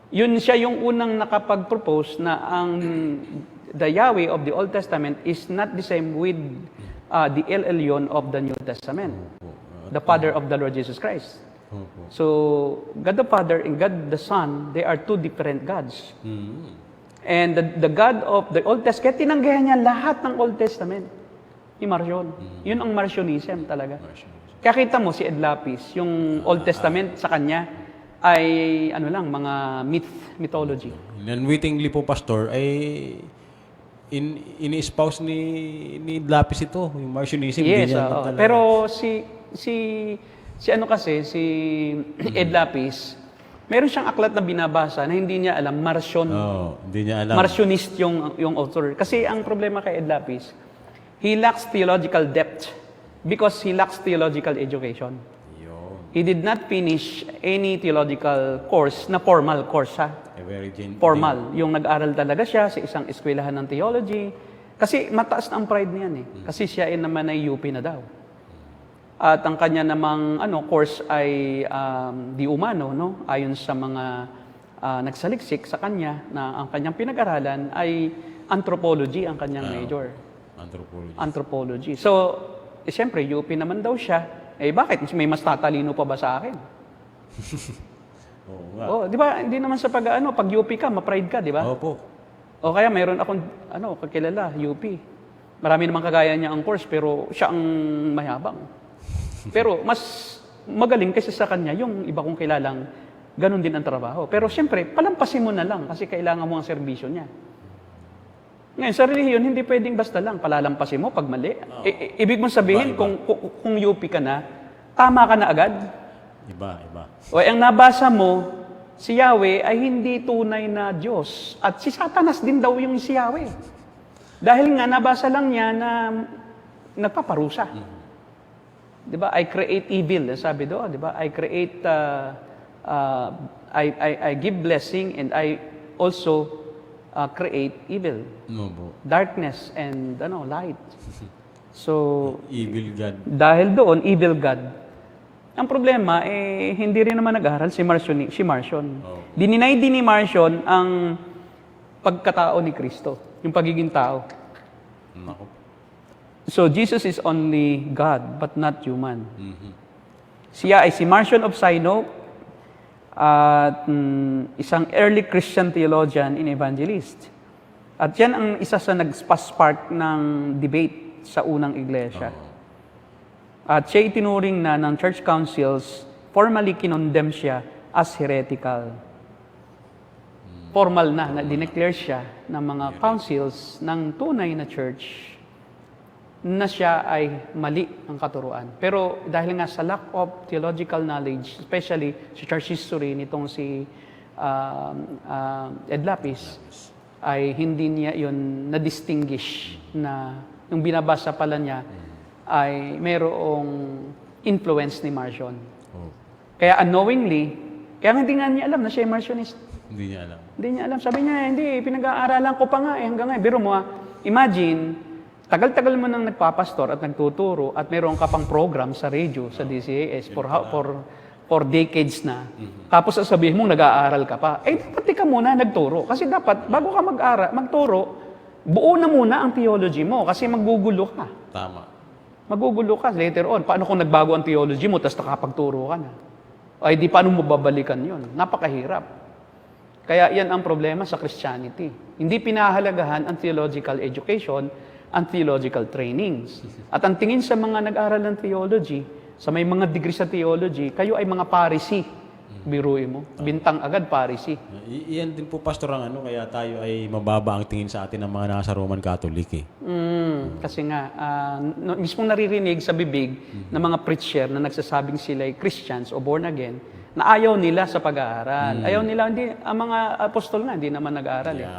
Yun siya yung unang nakapag-propose na ang the Yahweh of the Old Testament is not the same with the El Elyon of the New Testament. The Father of the Lord Jesus Christ. So, God the Father and God the Son, they are two different gods. And the God of the Old Testament, kaya tinanggayan niya lahat ng Old Testament. Ni Marcion. Yun ang Marcionism talaga. Kaya kita mo si Ed Lapis, yung Old Testament sa kanya ay lang, mga mythology. Unwittingly po, Pastor, ay ini-espouse ni Lapis ito, yung Marcionism. Yes, talaga. pero si Ed Lapis, meron siyang aklat na binabasa na hindi niya alam, Marcion. Hindi niya alam. Marcionist yung author. Kasi ang problema kay Ed Lapis, he lacks theological depth because he lacks theological education. He did not finish any theological course na formal course, ha? Formal. Yung nag-aral talaga siya sa isang eskwelahan ng theology. Kasi mataas na ang pride niyan eh. Kasi siya naman ay UP na daw. At ang kanya namang course ay di umano, no? Ayon sa mga nagsaliksik sa kanya na ang kanyang pinag-aralan ay anthropology ang kanyang major. Anthropology. So, siyempre, UP naman daw siya. Bakit? May mas tatalino pa ba sa akin? Di ba? Hindi naman sa pag UP ka, ma-pride ka, di ba? Opo. O kaya mayroon akong, kakilala, UP. Marami naman kagaya niya ang course, pero siya ang mayabang. Pero mas magaling kasi sa kanya yung iba kong kilalang ganun din ang trabaho. Pero siyempre, palampasin mo na lang kasi kailangan mo ang serbisyo niya. Ngayon, sa relihiyon, hindi pwedeng basta lang palalampasin mo pag mali. Ibig mong sabihin, kung UP ka na, tama ka na agad. Iba. O ang nabasa mo, si Yahweh ay hindi tunay na Diyos. At si Satanas din daw yung si Yahweh. Dahil nga, nabasa lang niya na nagpaparusa. Di ba? I create evil, sabi doon. Di ba? I create, I give blessing and I also create evil. Darkness and light. So, evil God. Dahil doon, evil God. Ang problema, hindi rin naman nag-aral si Marcion. Dininay din ni Marcion ang pagkatao ni Kristo, yung pagiging tao. So, Jesus is only God, but not human. Siya ay si Marcion of Sinope, at isang early Christian theologian and evangelist. At yan ang isa sa nag-spark ng debate sa unang iglesia. At siya itinuring na ng church councils, formally kinondemn siya as heretical. Formal na dineclare siya ng mga councils ng tunay na church na siya ay mali ang katuruan. Pero dahil nga sa lack of theological knowledge, especially sa church history nitong si Ed Lapis, ay hindi niya yun na-distinguish na yung binabasa pala niya ay mayroong influence ni Marcion. Kaya unknowingly, kaya hindi nga niya alam na siya ay Marcionist. Hindi niya alam. Hindi niya alam. Sabi niya, hindi, pinag-aaralan ko pa nga hanggang ngayon. Biro mo imagine, tagal-tagal mo nang nagpapastor at nagtuturo at mayroon ka pang program sa radio, sa DCAS for for decades na. Tapos sasabihin mong nag-aaral ka pa. Eh, dapat ka muna nagturo. Kasi dapat, bago ka magturo, buo na muna ang theology mo kasi magugulo ka. Tama. Magugulo ka later on. Paano kung nagbago ang theology mo tapos nakapagturo ka na? Ay, di paano mo babalikan yon? Napakahirap. Kaya yan ang problema sa Christianity. Hindi pinahalagahan ang theological education, ang theological trainings. At ang tingin sa mga nag-aral ng theology, sa may mga degree sa theology, kayo ay mga Pharisee. Biruin mo. Bintang agad, Pharisee. Iyan din po, Pastor, ang kaya tayo ay mababa ang tingin sa atin ng mga nasa Roman Catholic eh. Kasi nga, mismong naririnig sa bibig ng mga preacher na nagsasabing sila ay Christians o born again, na ayaw nila sa pag-aaral. Ayaw nila, ang mga apostol nga, hindi naman nag-aaral. Eh.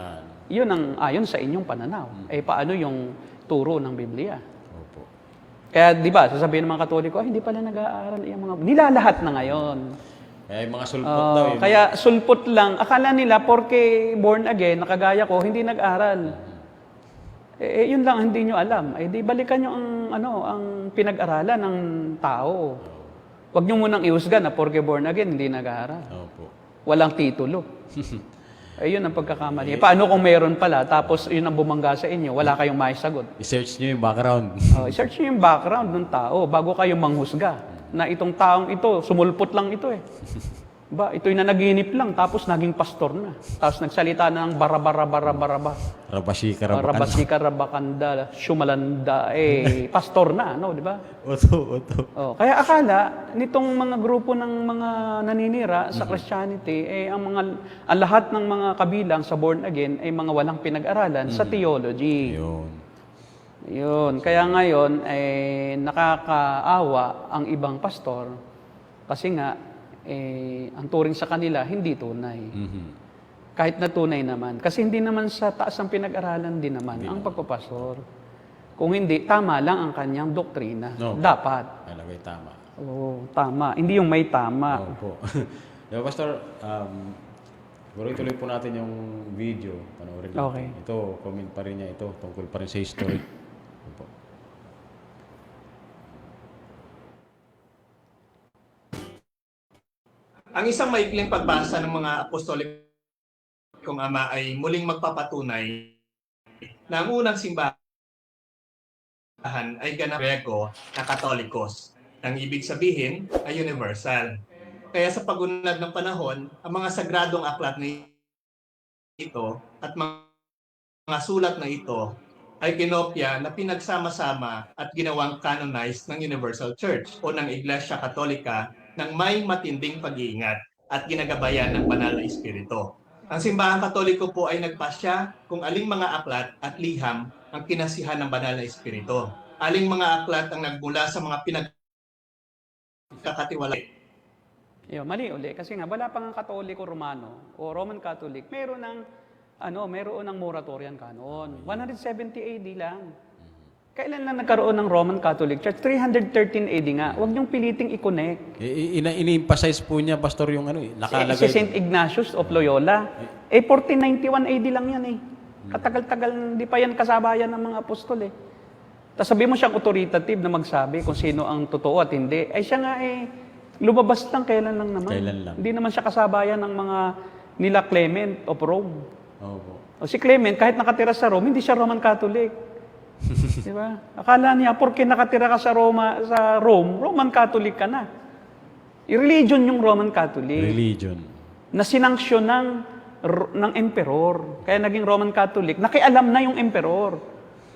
Yun ang ayon sa inyong pananaw. Eh, paano yung turo ng Biblia? Opo. Kaya, di ba, sasabihin ng mga Katoliko, hindi pala nag-aaral. Yung mga, nilalahat na ngayon. Kaya yung mga sulpot daw. Kaya sulpot lang. Akala nila, porke born again, nakagaya ko, hindi nag-aral. Yun lang hindi nyo alam. Di balikan nyo ang pinag-aralan ng tao. Huwag nyo munang iusga na porke born again, hindi nag-aaral. Opo. Walang titulo. Yun ang pagkakamali. Paano kung meron pala, tapos yun ang bumangga sa inyo, wala kayong maisagot. I-search nyo yung background. I-search nyo yung background ng tao bago kayo manghusga na itong taong ito, sumulpot lang ito eh. Ito'y nanaginip lang, tapos naging pastor na. Tapos nagsalita na ng bara-bara-bara-bara-ba. Rabasika, Rabakanda, Shumalanda, pastor na, no, di ba? Oto. Kaya akala, nitong mga grupo ng mga naninira sa Christianity, ang lahat ng mga kabilang sa born again ay mga walang pinag-aralan sa theology. Yun. Kaya ngayon, nakakaawa ang ibang pastor kasi nga, ang turing sa kanila, hindi tunay. Kahit na tunay naman. Kasi hindi naman sa taas ang pinag-aralan din naman ang pagpapastor. Kung hindi, tama lang ang kanyang doktrina. No. Dapat. Alagay tama. Oo, tama. Hindi yung may tama. Opo. Diba, Pastor, siguro ituloy po natin yung video. Panoorin natin. Okay. Ito, comment pa rin niya ito. Tungkol pa rin sa history. Opo. Ang isang maikling pagbasa ng mga apostolikong ama ay muling magpapatunay na ang unang simbahan ay ganap Grego na Katolikos. Ang ibig sabihin ay universal. Kaya sa pagunlad ng panahon, ang mga sagradong aklat na ito at mga sulat na ito ay kinopya na pinagsama-sama at ginawang canonized ng Universal Church o ng Iglesia Katolika ng may matinding pag-iingat at ginagabayan ng banal na espiritu. Ang simbahang Katoliko po ay nagpasya kung aling mga aklat at liham ang kinasihan ng banal na espiritu. Aling mga aklat ang nagmula sa mga pinagkakatiwalay. Mali uli. Kasi nga, wala pang Katoliko Romano o Roman Catholic. Meron ng moratorian canon. 170 AD lang. Kailan lang nagkaroon ng Roman Catholic Church? 313 AD nga. Huwag niyong piliting i-connect. Ini-emphasize po niya, Pastor, yung nakalagay. Si St. Ignatius of Loyola. 1491 AD lang yan eh. Katagal-tagal, hindi pa yan kasabayan ng mga apostol eh. Tapos sabi mo siyang authoritative na magsabi kung sino ang totoo at hindi. Siya nga lumabas lang kailan lang naman. Kailan lang. Hindi naman siya kasabayan ng mga nila Clement of Rome. Opo. O si Clement, kahit nakatira sa Rome, hindi siya Roman Catholic. Di ba? Akala niya, porque nakatira ka sa Rome, Roman Catholic ka na. I-religion yung Roman Catholic. Religion. Na sinanksyon ng emperor. Kaya naging Roman Catholic. Nakialam na yung emperor.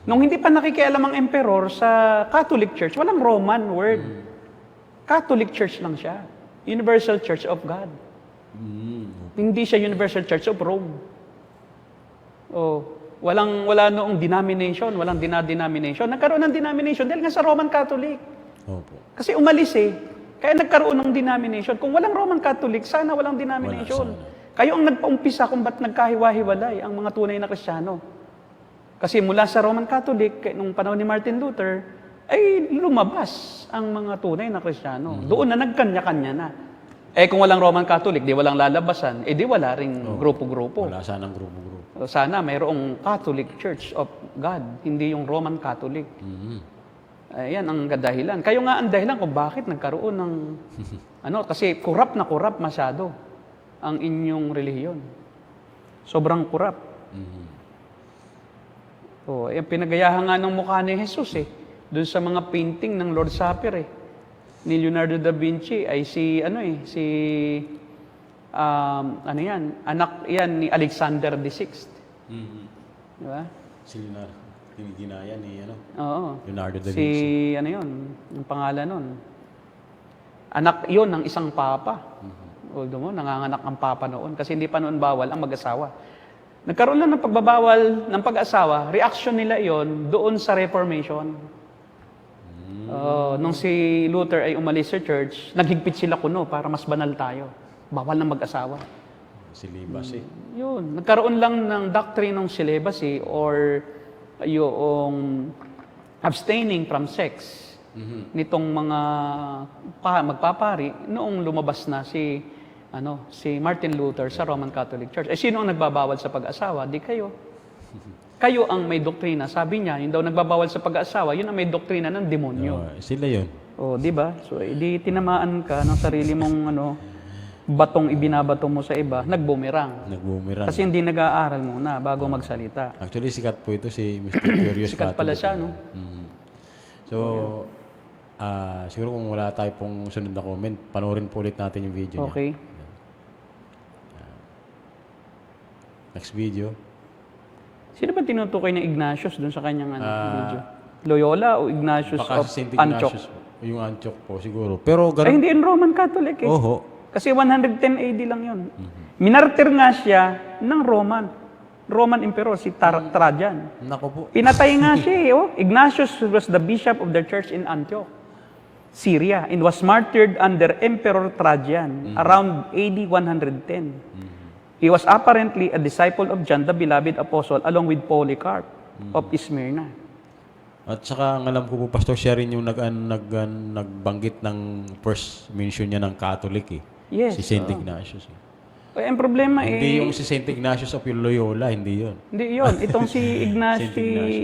Nung hindi pa nakikialam ang emperor sa Catholic Church, walang Roman word. Catholic Church lang siya. Universal Church of God. Hindi siya Universal Church of Rome. Wala noong denomination, walang denomination. Nagkaroon ng denomination dahil nga sa Roman Catholic. Opo. Kasi umalis Kaya nagkaroon ng denomination. Kung walang Roman Catholic, sana walang denomination. Kayo ang nagpaumpisa kung ba't nagkahiwa-hiwalay ang mga tunay na Kristiyano. Kasi mula sa Roman Catholic, nung panahon ni Martin Luther, ay lumabas ang mga tunay na Kristiyano. Doon na nagkanya-kanya na. Kung walang Roman Catholic, di walang lalabasan, di wala ring grupo-grupo. Wala sanang grupo-grupo. Sana mayroong Catholic Church of God, hindi yung Roman Catholic. Ayan ang dahilan. Kayo nga ang dahilan kung bakit nagkaroon ng kasi kurap na kurap masyado ang inyong relihiyon. Sobrang kurap. Pinagayahan nga ng mukha ni Jesus doon sa mga painting ng Lord Supper ni Leonardo da Vinci ay anak yan ni Alexander VI. Di ba? Si Leonardo, ginaya ni Oo. Leonardo da Si, Vinci. yung pangalan nun. Anak yon ng isang papa. Although mo, nanganganak ang papa noon kasi hindi pa noon bawal ang mag-asawa. Nagkaroon lang ng pagbabawal ng pag-asawa, reaction nila yon doon sa Reformation. Nung si Luther ay umalis sa church, naghigpit sila kuno para mas banal tayo. Bawal na mag-asawa. Celibacy. Yun. Nagkaroon lang ng doctrine ng celibacy or yung abstaining from sex nitong mga magpapari noong lumabas na si Martin Luther sa Roman Catholic Church. Sino ang nagbabawal sa pag-asawa? Di kayo. Kayo ang may doktrina. Sabi niya, yung daw nagbabawal sa pag-asawa, yun ang may doktrina ng demonyo. Sila yun. Di ba? So, di tinamaan ka ng sarili mong batong ibinabato mo sa iba, nagbumerang. Nagbumerang. Kasi hindi nag-aaral muna bago magsalita. Actually, sikat po ito si Mr. Curious Sikat pala Catholic. siya, no? So, siguro kung wala tayo pong sunod na comment, panoorin po ulit natin yung video niya. Okay. Next video. Sino ba tinutukoy ng Ignatius dun sa kanyang video? Loyola o Ignatius Baka of si Saint Antioch? Ignatius. Yung Antioch po siguro. Pero Ay, ganun. hindi yun Roman Catholic Oho. Kasi 110 AD lang yun. Minartir nga siya ng Roman Emperor, si Trajan. Nako po. Pinatay nga siya Ignatius was the bishop of the church in Antioch, Syria, and was martyred under Emperor Trajan around AD 110. He was apparently a disciple of John, the beloved apostle, along with Polycarp of Smyrna. At saka ang alam ko po, Pastor, siya rin yung nagbanggit ng first mention niya ng Catholic Yes. Si Saint Ignatius. Ang problema Hindi yung si Saint Ignatius of Loyola, hindi yun. Hindi yun. Itong si Saint Ignatius.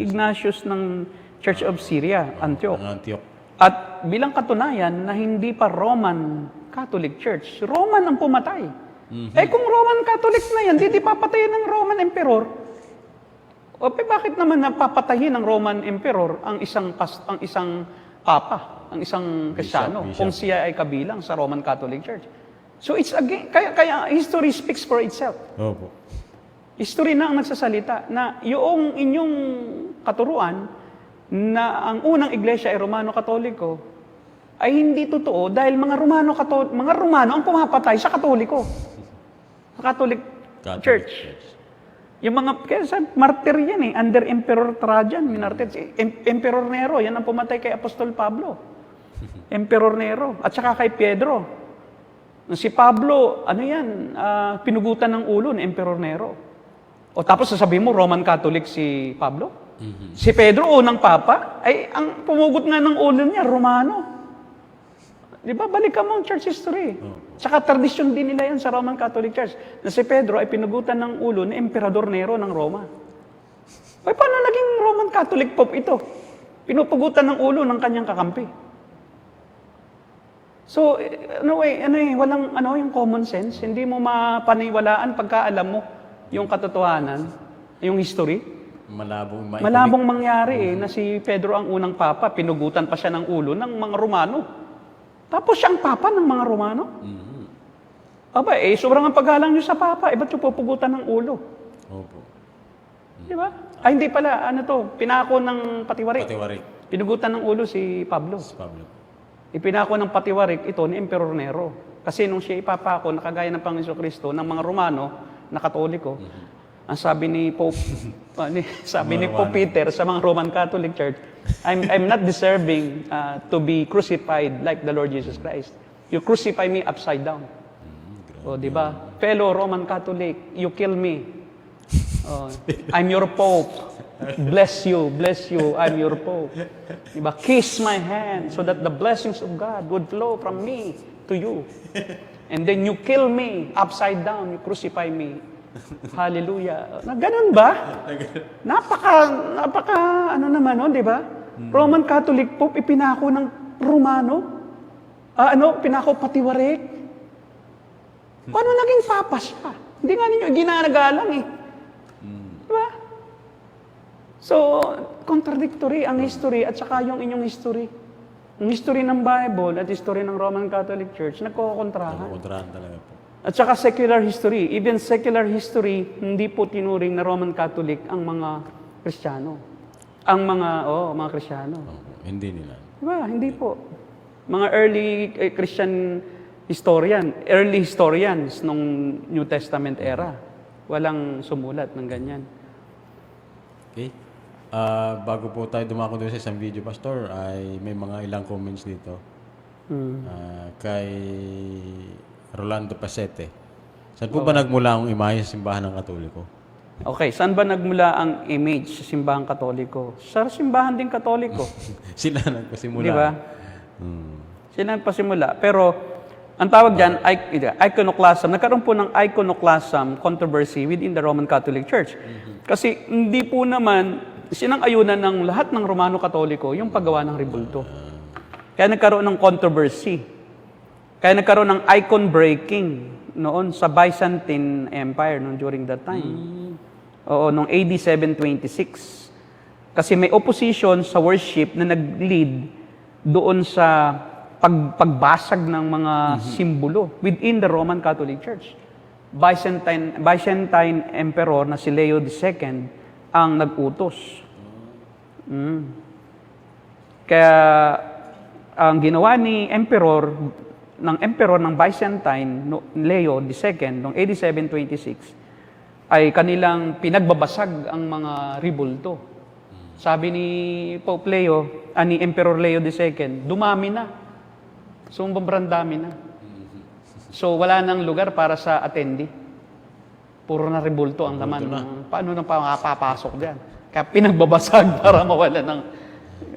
Ignatius ng Church of Syria, Antioch. Ang Antioch. At bilang katunayan na hindi pa Roman Catholic Church, Roman ang pumatay. Kung Roman Catholic na yan, di papatayin ng Roman Emperor. Bakit naman napapatayin ng Roman Emperor ang isang papa, ang isang Kristiyano, Bishop. kung siya ay kabilang sa Roman Catholic Church? So it's again, kaya history speaks for itself. Opo. History na ang nagsasalita na yung inyong katuruan na ang unang iglesia ay Romano Katoliko ay hindi totoo dahil mga Romano ang pumapatay sa Katoliko. Sa Catholic Church. Yung kaya martir yan under Emperor Trajan, minartir. Emperor Nero, yan ang pumatay kay Apostol Pablo. Emperor Nero. At saka kay Pedro. Si Pablo, pinugutan ng ulo ni Emperor Nero. Tapos sasabihin mo, Roman Catholic si Pablo? Si Pedro, unang papa, ay ang pumugot nga ng ulo niya, Romano. Di ba? Balikan mo ang church history. Saka tradisyon din nila yan sa Roman Catholic Church na si Pedro ay pinugutan ng ulo ni Emperador Nero ng Roma. Paano naging Roman Catholic Pope ito? Pinupugutan ng ulo ng kanyang kakampi. So, walang yung common sense. Hindi mo mapaniwalaan pagka alam mo yung katotohanan, yung history. Malabong mangyari na si Pedro ang unang papa, pinugutan pa siya ng ulo ng mga Romano. Tapos siyang papa ng mga Romano. Sobrang ang paggalang nyo sa papa, ba't yung pupugutan ng ulo? Opo. Di ba? Hindi pala, pinako ng patiwarik. Pinugutan ng ulo si Pablo. Ipinako ng patiwarik ito ni Emperor Nero. Kasi nung siya ipapako, nakagaya ng Panginoon Kristo, ng mga Romano na Katoliko, ang sabi ni Pope Peter sa mga Roman Catholic Church, I'm not deserving to be crucified like the Lord Jesus Christ. You crucify me upside down. Di ba? Fellow Roman Catholic, you kill me. I'm your Pope. Bless you, I'm your Pope. Diba? Kiss my hand so that the blessings of God would flow from me to you. And then you kill me upside down, you crucify me. Hallelujah. Ganun ba? Napaka, di ba? Roman Catholic Pope, ipinako ng Romano. Pinako patiwarik. Paano naging papa siya? Hindi nga ninyo ginanagalang eh. Diba? So, contradictory ang history at saka yung inyong history. Ang history ng Bible at history ng Roman Catholic Church, nagkukontrahan. Kontrahan talaga po. At saka secular history. Even secular history, hindi po tinuring na Roman Catholic ang mga Kristiyano. Ang mga Kristiyano. Hindi nila. Diba? Hindi po. Mga early Christian early historians nung New Testament era. Walang sumulat ng ganyan. Okay. Bago po tayo dumako doon sa isang video, Pastor, ay may mga ilang comments dito. Kay Rolando Pasete. Saan po ba nagmula ang imahe sa simbahan ng Katoliko? Okay, saan ba nagmula ang image sa simbahang Katoliko? Sa simbahan din Katoliko. Sila nagpasimula. Di ba? Sila nagpasimula. Pero, ang tawag dyan, iconoclasm. Nagkaroon po ng iconoclasm controversy within the Roman Catholic Church. Kasi hindi po naman sinang-ayunan ng lahat ng Romano Katoliko yung paggawa ng rebulto. Kaya nagkaroon ng controversy. Kaya nagkaroon ng icon breaking noon sa Byzantine Empire during that time. Oo, noong AD 726. Kasi may opposition sa worship na nag-lead doon sa pagbasag ng mga simbolo within the Roman Catholic Church. Byzantine Emperor na si Leo II ang nag-utos. Kaya ang ginawa ni Emperor ng Byzantine, Leo II, noong AD 726, ay kanilang pinagbabasag ang mga ribulto. Sabi ni Pope Leo, ni Emperor Leo II, dumami na. Sobrang dami na. So, wala nang lugar para sa attendee. Puro na ribulto ang laman. Paano nang papasok diyan? Kaya pinagbabasag para mawala ng...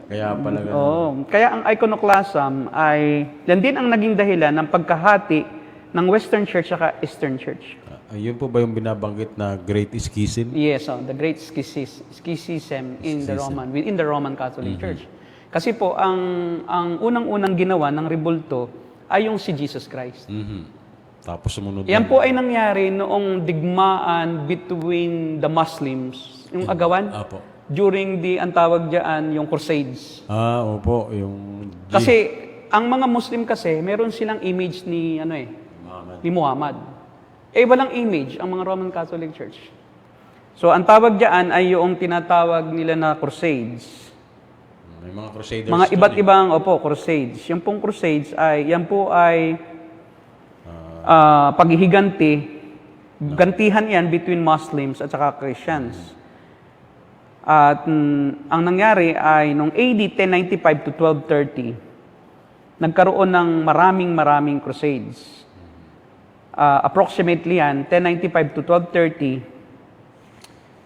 Kaya pala ganun. Oo. Kaya ang iconoclasm ay, yan din ang naging dahilan ng pagkahati ng Western Church at Eastern Church. Yun po ba yung binabanggit na Great Schism? Yes, the Great Schism within the Roman Catholic Church. Kasi po, ang unang-unang ginawa ng rebulto ay yung si Jesus Christ. Tapos sumunod. Yan po ay nangyari noong digmaan between the Muslims, yung agawan, during ang tawag diyan, yung Crusades. Opo, yung... Kasi, ang mga Muslim kasi, meron silang image ni Muhammad. Walang image ang mga Roman Catholic Church. So, ang tawag diyan ay yung tinatawag nila na Crusades. May mga Crusaders. Mga iba't ibang, Crusades. Yung pong Crusades yan po ay paghihiganti. Gantihan yan between Muslims at saka Christians. At ang nangyari ay noong AD 1095 to 1230, nagkaroon ng maraming Crusades. Approximately yan, 1095 to 1230.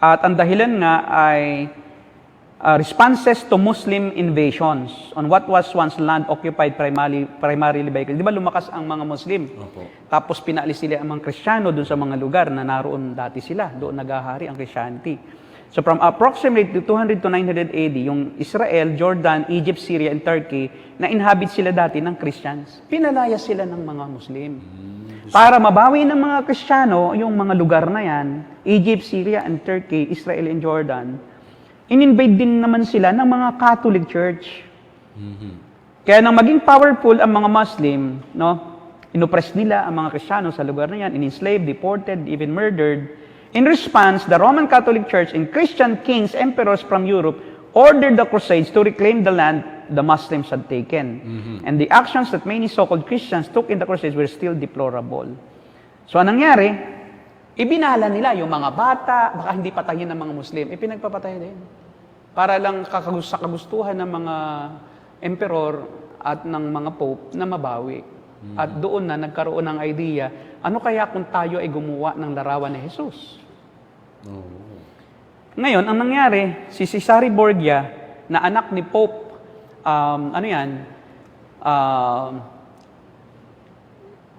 At ang dahilan nga ay responses to Muslim invasions on what was once land occupied primarily by Christians. Di ba lumakas ang mga Muslim? Opo. Tapos pinalis nila ang mga Kristiyano doon sa mga lugar na naroon dati sila. Doon naghahari ang Christianity. So from approximately 200 to 900 AD, yung Israel, Jordan, Egypt, Syria, and Turkey, na inhabit sila dati ng Christians. Pinalaya sila ng mga Muslim. Para mabawi ng mga Kristiyano, yung mga lugar na yan, Egypt, Syria, and Turkey, Israel, and Jordan, in-invade din naman sila ng mga Catholic Church. Kaya nang maging powerful ang mga Muslim, inoppress nila ang mga Kristiyano sa lugar na yan, in-enslaved, deported, even murdered. In response, the Roman Catholic Church and Christian kings, emperors from Europe ordered the Crusades to reclaim the land the Muslims had taken. And the actions that many so-called Christians took in the Crusades were still deplorable. So, anong nangyari? Ibinala nila yung mga bata, baka hindi patayin ng mga Muslim, pinagpapatay din. Para lang sa kagustuhan ng mga emperor at ng mga pope na mabawi. At doon na nagkaroon ng idea, ano kaya kung tayo ay gumawa ng larawan ni Jesus? Ngayon, ang nangyari, si Cesare Borgia, na anak ni Pope,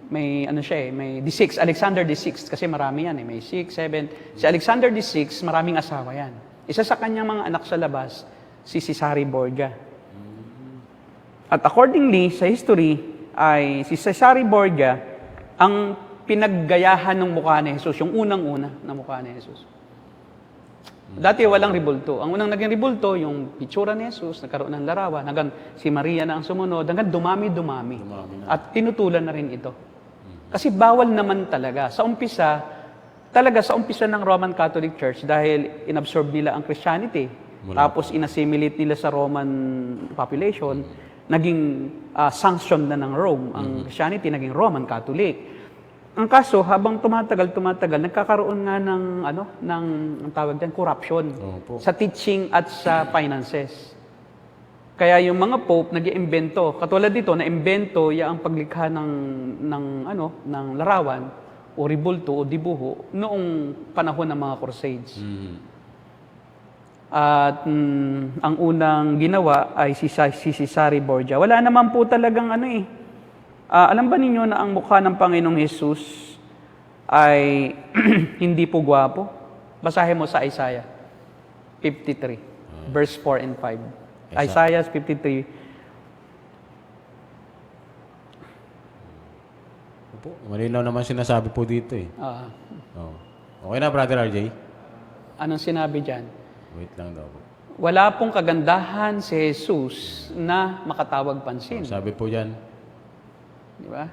may D6, Alexander D6, kasi marami yan, may 6, 7. Si Alexander D6, maraming asawa yan. Isa sa kanyang mga anak sa labas, si Cesare Borgia. At accordingly, sa history, ay si Cesare Borgia ang pinaggayahan ng mukha ni Jesus, yung unang-una na mukha ni Jesus. Dati walang ribulto. Ang unang naging ribulto, yung pitsura ni Jesus, nagkaroon ng larawan, hanggang si Maria na ang sumunod, hanggang dumami-dumami. At tinutulan na rin ito. Kasi bawal naman talaga. Sa umpisa ng Roman Catholic Church, dahil inabsorb nila ang Christianity, tapos inassimilate nila sa Roman population, naging sanction na ng Rome. Ang Christianity naging Roman Catholic. Ang kaso, habang tumatagal, nagkakaroon nga ng ang tawag diyan, corruption sa teaching at sa finances. Kaya yung mga pope nag-iimbento. Katulad dito, na-imbento ang paglikha ng larawan o ribulto o dibuho noong panahon ng mga crusades. At ang unang ginawa ay si Cesare Borgia. Wala naman po talagang alam ba ninyo na ang mukha ng Panginoong Jesus ay hindi po gwapo? Basahin mo sa Isaiah 53, verse 4 and 5. Isaiah 53. Opo, malinaw naman sinasabi po dito eh. Okay na, Brother RJ? Anong sinabi dyan? Wait lang daw po. Wala pong kagandahan si Jesus na makatawag pansin. Sabi po dyan, Di ba?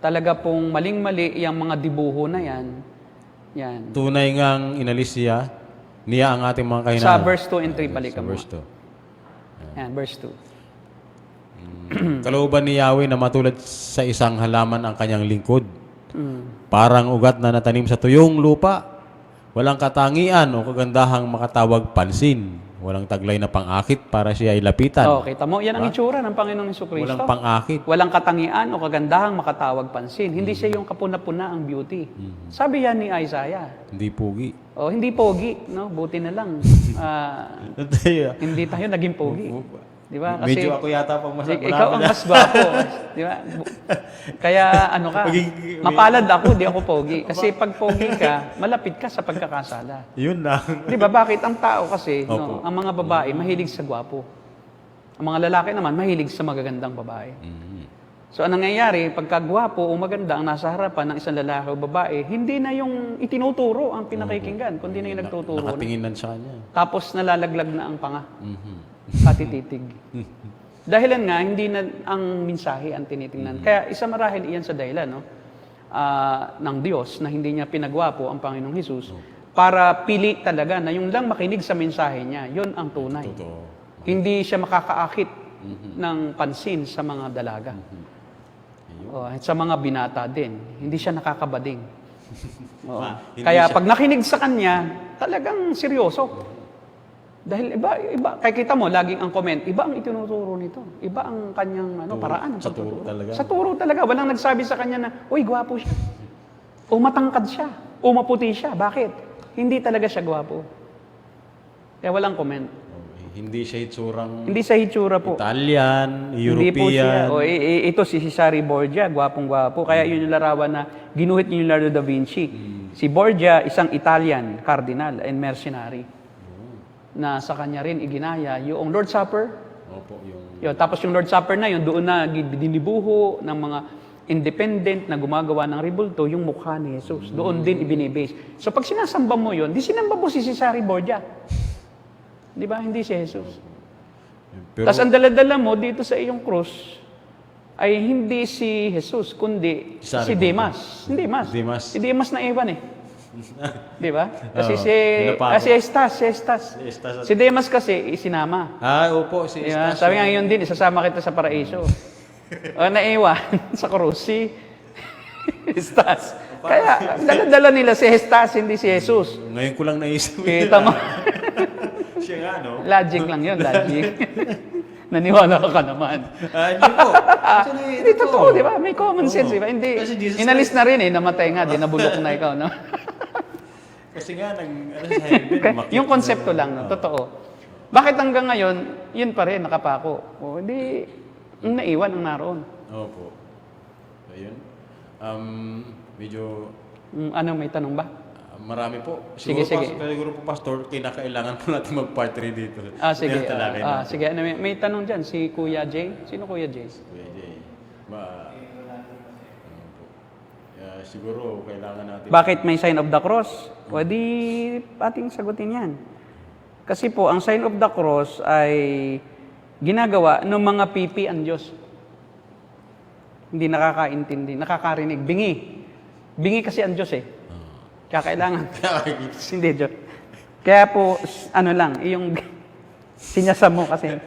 Talaga pong maling-mali yung mga dibuho na yan. Yan. tunay ngang inalis niya ang ating mga kahinaan. Sa verse 2 and 3, balik Sa mo. verse 2. Yan, verse 2. Kalooban ni Yahweh na matulad sa isang halaman ang kanyang lingkod. Parang ugat na natanim sa tuyong lupa. Walang katangian o kagandahang makatawag pansin. Walang taglay na pang-akit para siya ay lapitan. Kita mo, yan ang itsura ng Panginoong Jesucristo. Walang pang-akit. Walang katangian o kagandahang makatawag pansin. Hindi siya yung kapuna-puna ang beauty. Sabi yan ni Isaiah. Hindi pugi. Hindi pogi, no? Buti na lang. Hindi tayo naging pogi. Di ba? Kasi Medyo ako yata pang ikaw ang mas gwapo. Di ba? Kaya mapalad ako, di ako pogi. Kasi pag pogi ka, malapit ka sa pagkakasala. Yun lang. Di ba? Bakit? Ang tao kasi, ang mga babae, mahilig sa gwapo. Ang mga lalaki naman, mahilig sa magagandang babae. So, anong nangyayari, pagka gwapo o maganda ang nasa harapan ng isang lalaki o babae, hindi na yung itinuturo ang pinakikinggan, kundi na yung nagtuturo na. Nakatinginan sa kanya. Tapos nalalaglag na ang panga. Katititig. Dahilan nga, hindi na ang mensahe ang tinitingnan. Kaya isa marahil iyan sa dahilan ng Diyos na hindi niya pinagwapo ang Panginoong Hesus para pili talaga na yung lang makinig sa mensahe niya, yun ang tunay. Totoo. Hindi siya makakaakit ng pansin sa mga dalaga. At sa mga binata din. Hindi siya nakakabading. Kaya pag nakinig sa kanya, talagang seryoso. Dahil iba, kaya kita mo, laging ang comment, iba ang itinuturo nito. Iba ang kanyang paraan ng Sa turo pagtuturo. talaga. Sa turo talaga. Walang nagsabi sa kanya na, uy, gwapo siya. O matangkad siya. O maputi siya. Bakit? Hindi talaga siya gwapo. Kaya walang comment. Hindi siya itsurang Hindi sa hitsura po. Italian, Hindi po siya. European. Ito si Cesare Borgia, gwapong-gwapo. Kaya yun yung larawan na ginuhit ni Leonardo da Vinci. Si Borgia, isang Italian, cardinal and mercenary. Na sa kanya rin iginaya yung Lord's Supper. Opo, Tapos yung Lord's Supper na yun, doon na dinibuho ng mga independent na gumagawa ng ribulto, yung mukha ni Jesus. Doon din ibinibase. So pag sinasamba mo yun, di sinamba mo si Cesare Borgia. Di ba? Hindi si Jesus. Pero, Tapos ang dala-dala mo dito sa iyong krus ay hindi si Jesus, kundi si Demas. Si Demas na iwan eh. Di ba? Kasi si Estas. Si Demas kasi isinama. opo, si Diba? Estas. Sabi nga yun din, isasama kita sa paraiso. Naiwan sa krus si Estas. Kaya dala-dala nila si Estas, hindi si Jesus. Ngayon ko lang naisip. Kita mo. Siya nga, no? Logic lang yun, logic. Naniwala ka naman. Hindi po. Actually, Hindi totoo, di ba? May common sense, di ba? Hindi. Kasi Jesus Inalis na rin namatay nga, dinabulok na ikaw, no? Kasi nga, sa heaven, Yung konsepto lang, no? Totoo. Bakit hanggang ngayon, yun pa rin, nakapako? Hindi, yung naiwan ang naroon. Opo. Ayun. Medyo, Ano, may tanong ba? Marami po. Sige, sige. Siguro po, Pastor, kinakailangan po natin mag-part 3 dito. Sige. Tinatalakay natin. Sige, ano, may tanong dyan, si Kuya Jay. Sino Kuya Jay? Kuya Jay. Ano po? Siguro kailangan natin... Bakit may sign of the cross? O di ating sagutin yan. Kasi po, ang sign of the cross ay ginagawa ng mga pipi ang Diyos. Hindi nakakaintindi, nakakarinig. Bingi. Bingi kasi ang Diyos eh. Kaya kailangan. Hindi, Diyos. Kaya po, ano lang, yung sinasam mo kasi.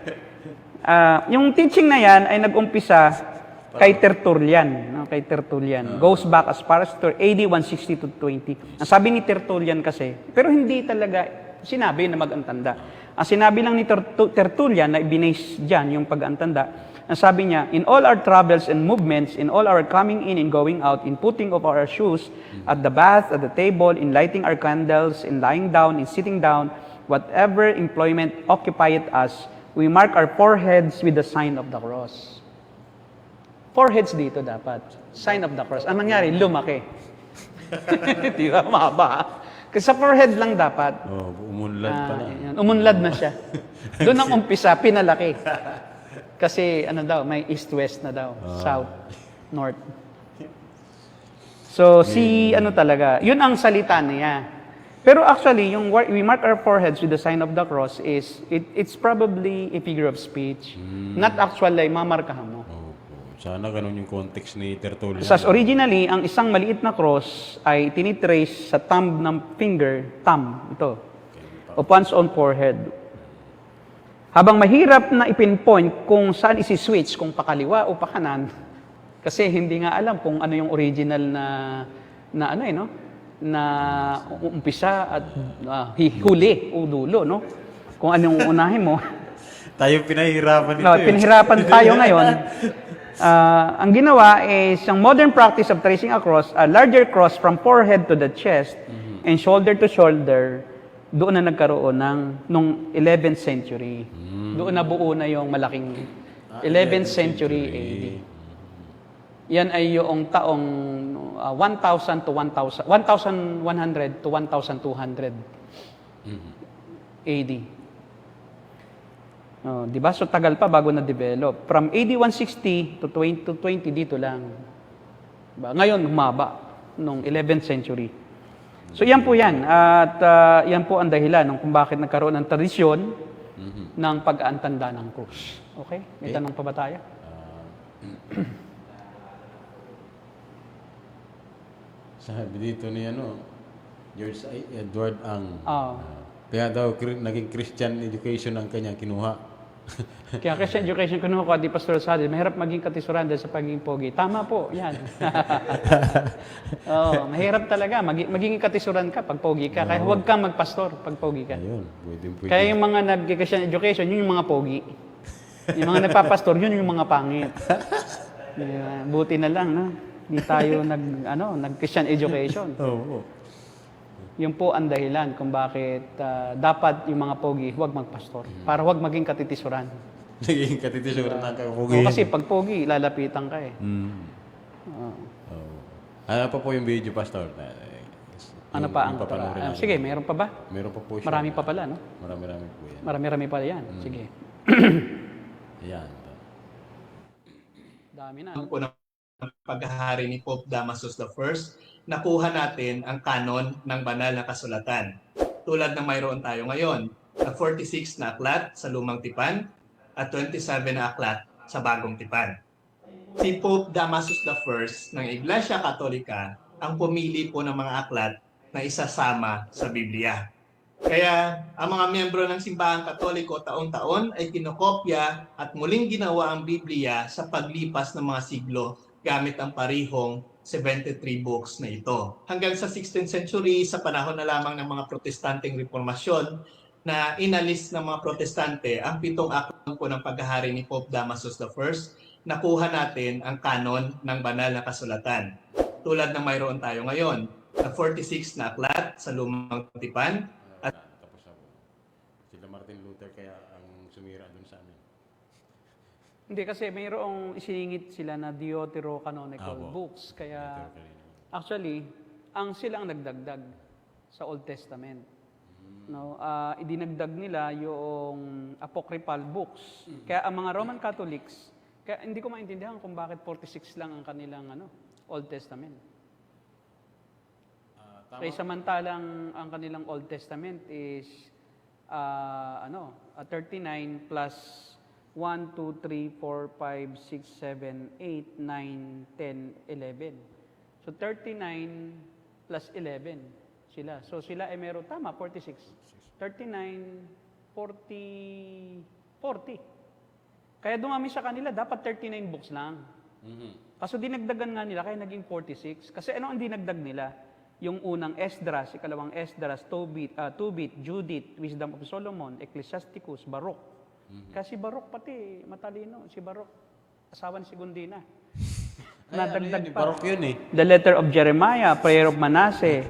Yung teaching na yan ay nag-umpisa kay Tertullian. No? Kay Tertullian. Goes back as far as AD 160 to 20. Ang sabi ni Tertullian kasi, pero hindi talaga sinabi na mag-antanda. Ang sinabi lang ni Tertullian na ibinase dyan yung pag-antanda, ang sabi niya, in all our travels and movements, in all our coming in and going out, in putting of our shoes, at the bath, at the table, in lighting our candles, in lying down, in sitting down, whatever employment occupieth us, we mark our foreheads with the sign of the cross. Foreheads dito dapat. Sign of the cross. Ang nangyari, lumaki. Di ba? Mahaba. Kasi sa forehead lang dapat. Umunlad pa na. Umunlad na siya. Doon ang umpisa, pinalaki. Kasi ano daw, may east-west na daw. South, north. So, ano talaga, yun ang salita niya. Pero actually, yung we mark our foreheads with the sign of the cross is, it's probably a figure of speech. Not actually, mamarkahan mo. Sana ganun yung context ni Tertullian. Originally, ang isang maliit na cross ay tinitrace sa thumb ng finger, ito, of one's own forehead. Habang mahirap na ipinpoint kung saan isi-switch, kung pakaliwa o pakanan, kasi hindi nga alam kung ano yung original na umpisa at huli o dulo, no? Kung anong uunahin mo. Tayo pinahirapan ito. Pinahirapan tayo ngayon. Ang ginawa is yung modern practice of tracing across, a larger cross from forehead to the chest and shoulder to shoulder, doon na nagkaroon nung 11th century. Doon na buo na yung malaking 11th century AD. Yan ay yung taong 1,100 to 1,200 AD. Di ba? So tagal pa bago na-develop. From AD 160 to 20 dito lang. Diba? Ngayon, humaba nung 11th century. So yan po yan. At yan po ang dahilan kung bakit nagkaroon ng tradisyon ng pag-aantanda ng krus. Okay? May tanong pa ba tayo? Sabi dito ni George Edward Ang. Oo. Kaya daw naging Christian education ang kanyang kinuha. Kaya Christian education kinuha ko, di Pastor Sadi, mahirap maging katisuran dahil sa pagiging pogi. Tama po, yan. Mahirap talaga. Magiging katisuran ka pag pogi ka. Kaya huwag kang magpastor pag pogi ka. Ayun, pwede. Kaya yung mga nag-Christian education, yun yung mga pogi. Yung mga nagpapastor, yun yung mga pangit. Buti na lang, no? Hindi tayo nag-Christian education. Oo. Yun po ang dahilan kung bakit dapat yung mga pogi huwag magpastor. Para huwag maging katitisuran. Naging katitisuran ng kakugi. Kasi pag pogi, lalapitan ka eh. Ano pa po yung video, Pastor? Ano pa ang... papanoorin natin. sige, mayroon pa ba? Meron pa po siya. Marami pa pala, no? Marami po yan. Marami pa yan. Sige. Ayan. Dami na. Ang unang paghahari ni Pope Damasus I, nakuha natin ang kanon ng banal na kasulatan. Tulad ng mayroon tayo ngayon, na 46 na aklat sa Lumang Tipan at 27 na aklat sa Bagong Tipan. Si Pope Damasus I ng Iglesia Katolika ang pumili po ng mga aklat na isasama sa Biblia. Kaya ang mga miyembro ng Simbahang Katoliko taon-taon ay kinokopya at muling ginawa ang Biblia sa paglipas ng mga siglo gamit ang parihong 73 books na ito. Hanggang sa 16th century, sa panahon na lamang ng mga protestanteng reformasyon, na inalis ng mga protestante ang 7 aklat po ng paghahari ni Pope Damasus I, nakuha natin ang kanon ng banal na kasulatan. Tulad ng mayroon tayo ngayon, na 46 na aklat sa Lumang Tipan. Tapos ako. Sila Martin Luther kaya ang sumira dun sa amin. Hindi kasi mayroong isiningit sila na deuterocanonical books. Kaya actually, sila ang nagdagdag sa Old Testament. No, idinagdag nila yung apocryphal books. Kaya ang mga Roman Catholics, kaya hindi ko maintindihan kung bakit 46 lang ang kanilang Old Testament. Kaya samantalang ang kanilang Old Testament is 39 plus 1, 2, 3, 4, 5, 6, 7, 8, 9, 10, 11. So 39 plus 11 sila. So sila ay meron, tama, 46. 39, 40, 40. Kaya dumami sa kanila, dapat 39 books lang. Kaso dinagdagan nga nila, kaya naging 46. Kasi ano ang dinagdag nila? Yung unang Esdras, ikalawang Esdras, Tobit, Judith, Wisdom of Solomon, Ecclesiasticus, Baruch. Kasi Baruch pati, matalino. Si Baruch, asawa ni Segundina. Nadagdag pa. Baruch yun eh. The letter of Jeremiah, prayer of Manasseh,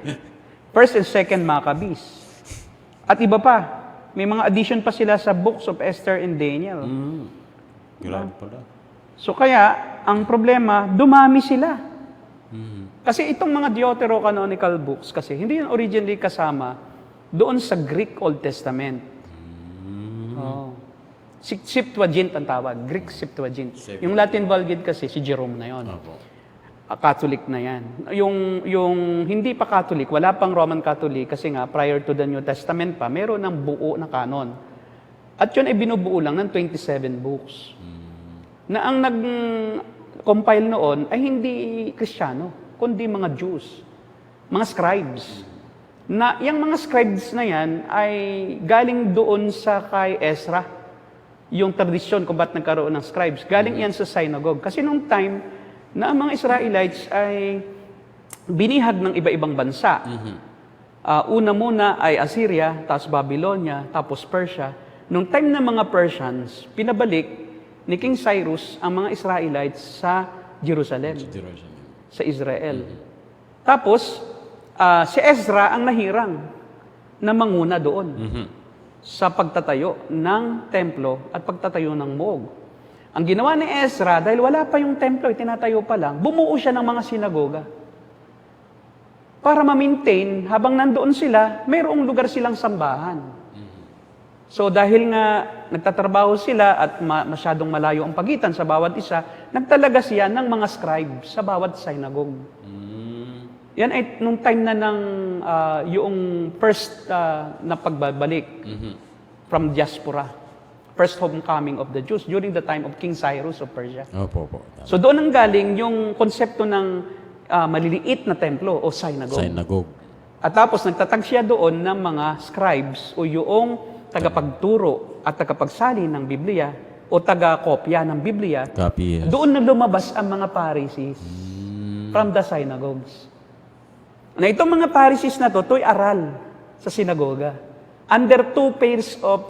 First and Second Maccabees. At iba pa, may mga addition pa sila sa books of Esther and Daniel. Grabe pala. So kaya, ang problema, dumami sila. Kasi itong mga deuterocanonical books, kasi hindi yun originally kasama doon sa Greek Old Testament. Oh. Septuagint ang tawag, Greek Septuagint. Yung Latin Vulgate kasi, si Jerome na yun. Catholic na yan. Yung hindi pa Catholic, wala pang Roman Catholic kasi nga prior to the New Testament pa, meron ng buo na canon. At yun ay binubuo lang ng 27 books. Na ang nag-compile noon ay hindi Kristiyano, kundi mga Jews, mga scribes. Na yung mga scribes na yan ay galing doon sa kay Ezra. Yung tradisyon kung ba't nagkaroon ng scribes. Galing yan sa synagogue. Kasi nung time na ang mga Israelites ay binihag ng iba-ibang bansa. Una muna ay Assyria, tapos Babylonia, tapos Persia. Nung time ng mga Persians, pinabalik ni King Cyrus ang mga Israelites sa Jerusalem, sa Israel. Tapos, si Ezra ang nahirang na manguna doon sa pagtatayo ng templo at pagtatayo ng moog. Ang ginawa ni Ezra, dahil wala pa yung templo, itinatayo pa lang, bumuo siya ng mga sinagoga. Para ma-maintain, habang nandoon sila, mayroong lugar silang sambahan. So dahil nga nagtatrabaho sila at masyadong malayo ang pagitan sa bawat isa, nagtalaga siya ng mga scribes sa bawat synagogue. Yan ay nung time na ng yung first na pagbabalik from diaspora. First homecoming of the Jews during the time of King Cyrus of Persia. Opo. So doon ang galing yung konsepto ng maliliit na templo o synagogue. Synagogue. At tapos nagtatag siya doon ng mga scribes o yung tagapagturo at tagapagsali ng Biblia o taga-kopya ng Biblia. Copy, yes. Doon na lumabas ang mga Pharisees from the synagogues. Na itong mga Pharisees na to'y aral sa sinagoga. Under 2 pairs of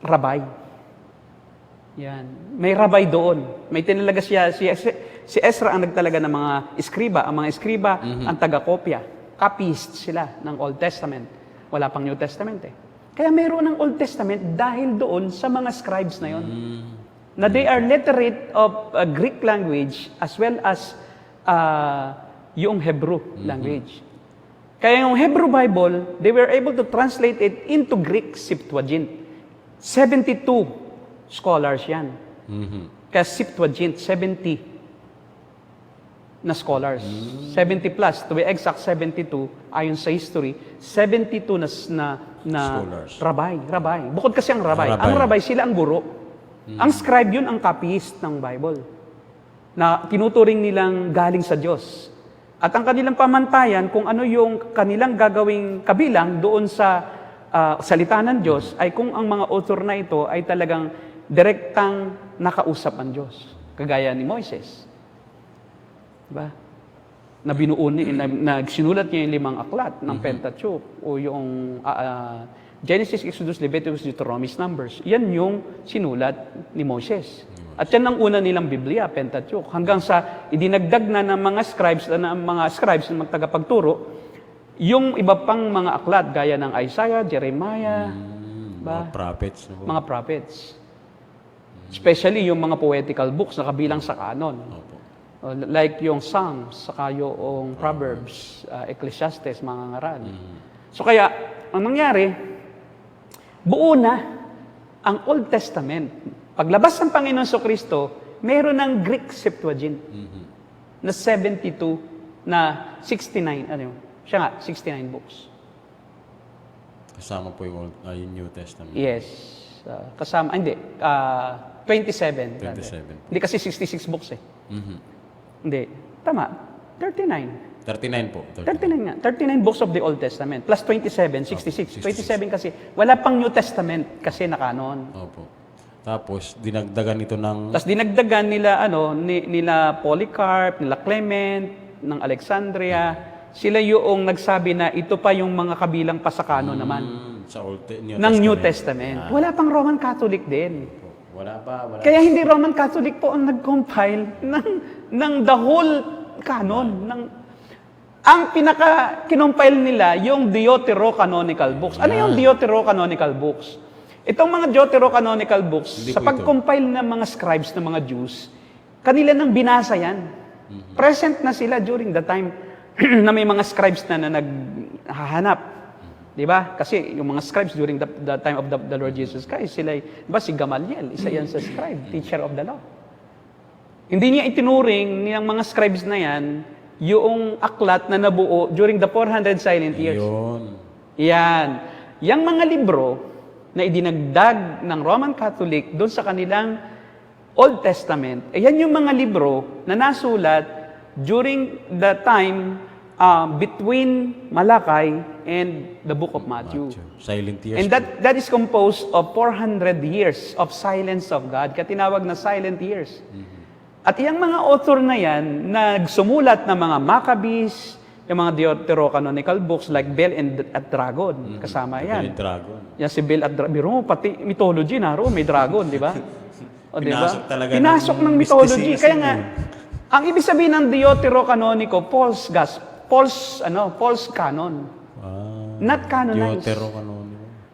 rabbi. Yan. May rabbi doon. May tinalaga siya, si Ezra ang nagtalaga ng mga eskriba. Ang mga eskriba ang taga-kopya. Copyists sila ng Old Testament. Wala pang New Testament eh. Kaya mayroon ng Old Testament dahil doon sa mga scribes na yon. Na they are literate of Greek language as well as yung Hebrew language. Kaya yung Hebrew Bible, they were able to translate it into Greek Septuagint. 72 scholars yan. Kaya Septuagint, 70 na scholars. 70 plus, to be exact, 72, ayon sa history, 72 na Scholars. rabbi. Bukod kasi ang rabbi. Ang rabbi, sila ang guro. Ang scribe yun, ang copyist ng Bible. Na tinuturing nilang galing sa Diyos. At ang kanilang pamantayan, kung ano yung kanilang gagawing kabilang doon sa salita ng Diyos, ay kung ang mga author na ito ay talagang direktang nakausap ang Diyos. Kagaya ni Moises. Diba? Na binuo sinulat niya yung 5 aklat ng Pentateuch o yung Genesis, Exodus, Leviticus, Deuteronomy, Numbers. Yan yung sinulat ni Moses. At yan ang una nilang Biblia, Pentateuch. Hanggang sa idinagdag na ng mga scribes na magtagapagturo, yung iba pang mga aklat gaya ng Isaiah, Jeremiah, Mga prophets. mga prophets. Especially yung mga poetical books na kabilang sa canon. Like yung Psalms, saka yung Proverbs, Ecclesiastes, mga ngaral. So kaya, ang nangyari, buo na ang Old Testament. Paglabas ng Panginoon Kristo, meron ng Greek Septuagint na 72 na 69, ano yun? Siya nga, 69 books. Kasama po yung New Testament. Yes. Kasama, hindi, 27. 27. Hindi kasi 66 books eh. Mhm. Hindi, tama, 39. 39 po. 39 nga. 39 books of the Old Testament. Plus 27, 66. 27 kasi, wala pang New Testament kasi na canon. Opo. Tapos, dinagdagan ito ng... Tapos dinagdagan nila, nila Polycarp, nila Clement, ng Alexandria. Sila yung nagsabi na ito pa yung mga kabilang pa sa canon naman sa ng New Testament. Wala pang Roman Catholic din. Wala pa. Wala. Kaya hindi Roman Catholic po ang nag-compile ng the whole canon. Ang pinaka-kinompile nila, yung Deuterocanonical books. Ano yung Deuterocanonical books? Itong mga Deuterocanonical books, Hindi sa po pag-compile ng mga scribes ng mga Jews, kanila nang binasa yan. Present na sila during the time na may mga scribes na naghahanap. Di ba? Kasi yung mga scribes during the time of the Lord Jesus Christ, sila, di ba si Gamaliel, isa yan sa scribe, teacher of the law. Hindi niya itinuring ng mga scribes na yan yung aklat na nabuo during the 400 silent years. Yun. Yan. Yang mga libro na idinagdag ng Roman Catholic doon sa kanilang Old Testament, yan yung mga libro na nasulat during the time between Malakay and the book of Matthew. Silent years. And that is composed of 400 years of silence of God, kaya tinawag na silent years. At yung mga author na yan, nagsumulat ng mga Maccabees, yung mga Deuterocanonical books like Bel and Dragon, kasama yan. Bel and Dragon. Yan si Bel at Dragon. Biro mo, pati mythology na, may dragon, di ba? O, di ba? Pinasok talaga Pinasok ng ng mythology. mysticism Kaya nga, ang ibig sabihin ng Deuterocanonico, false canon. Not canonized.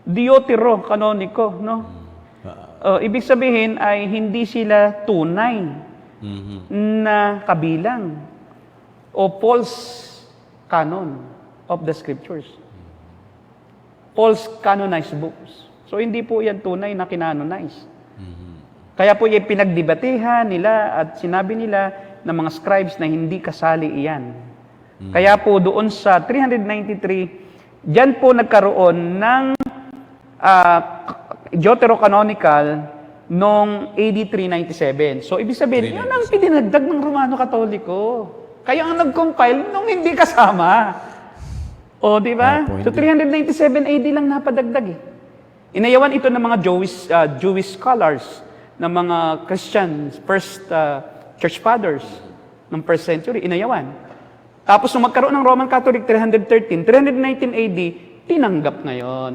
Deuterocanonico, no? Ibig sabihin ay hindi sila tunay na kabilang o false canon of the scriptures. False canonized books. So hindi po yan tunay na kinanonize. Kaya po yung pinagdebatehan nila at sinabi nila ng mga scribes na hindi kasali iyan. Kaya po doon sa 393, diyan po nagkaroon ng Deuterocanonical noong AD 397. So, ibig sabihin, yun ang pininagdag ng Romano Katoliko. Kayo ang nag-compile nung hindi kasama. O, di ba? So, 397 AD lang napadagdag eh. Inayawan ito ng mga Jewish scholars, ng mga Christians, first church fathers ng first century, inayawan. Tapos, nung magkaroon ng Roman Catholic 319 AD, tinanggap ngayon.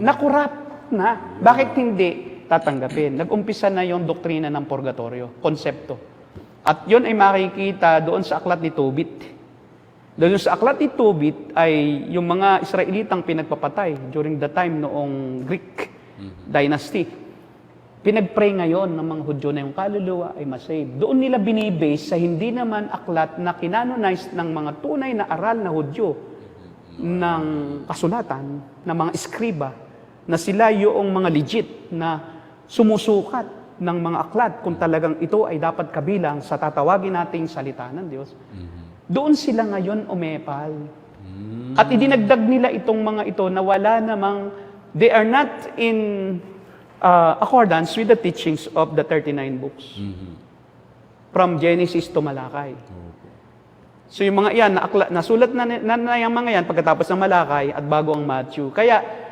Nakurap na. Bakit hindi tatanggapin? Nag-umpisa na yung doktrina ng purgatorio, konsepto. At yun ay makikita doon sa aklat ni Tobit. Doon sa aklat ni Tobit ay yung mga Israelitang pinagpapatay during the time noong Greek dynasty. Pinag-pray ngayon ng mga Hudyo na yung kaluluwa ay masave. Doon nila binibase sa hindi naman aklat na kinanonize ng mga tunay na aral na Hudyo ng kasulatan, ng mga eskriba, na sila yung mga legit na sumusukat ng mga aklat kung talagang ito ay dapat kabilang sa tatawagin nating salita ng Diyos. Doon sila ngayon umepal. At idinagdag nila itong mga ito na wala namang, they are not in accordance with the teachings of the 39 books. From Genesis to Malakay. So yung mga iyan, nasulat na yung mga yan pagkatapos ng Malakay at bago ang Matthew. Kaya,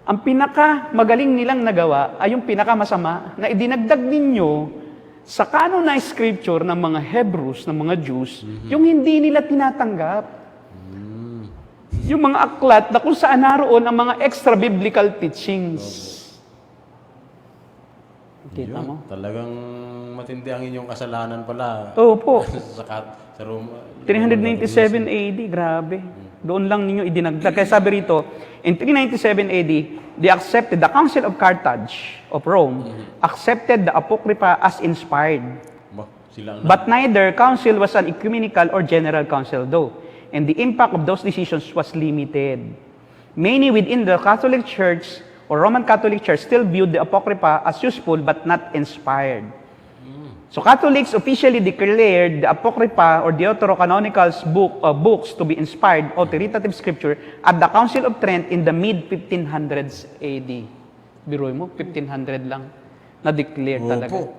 ang pinaka-magaling nilang nagawa ay yung pinaka-masama na idinagdag ninyo sa canonized scripture ng mga Hebrews, ng mga Jews, yung hindi nila tinatanggap. Yung mga aklat na kung saan naroon ang mga extra-biblical teachings. Kita mo? Talagang matindi ang inyong kasalanan pala. Opo. sa Roma. 397 AD, grabe. Doon lang ninyo idinagdag. Kaya sabi rito, in 397 AD, the Council of Carthage, of Rome, accepted the Apocrypha as inspired. But neither council was an ecumenical or general council though, and the impact of those decisions was limited. Many within the Catholic Church or Roman Catholic Church still viewed the Apocrypha as useful but not inspired. So Catholics officially declared the Apocrypha or Deuterocanonical books to be inspired authoritative scripture at the Council of Trent in the mid-1500s AD. Biruin mo, 1500 lang na-declare talaga. Opo.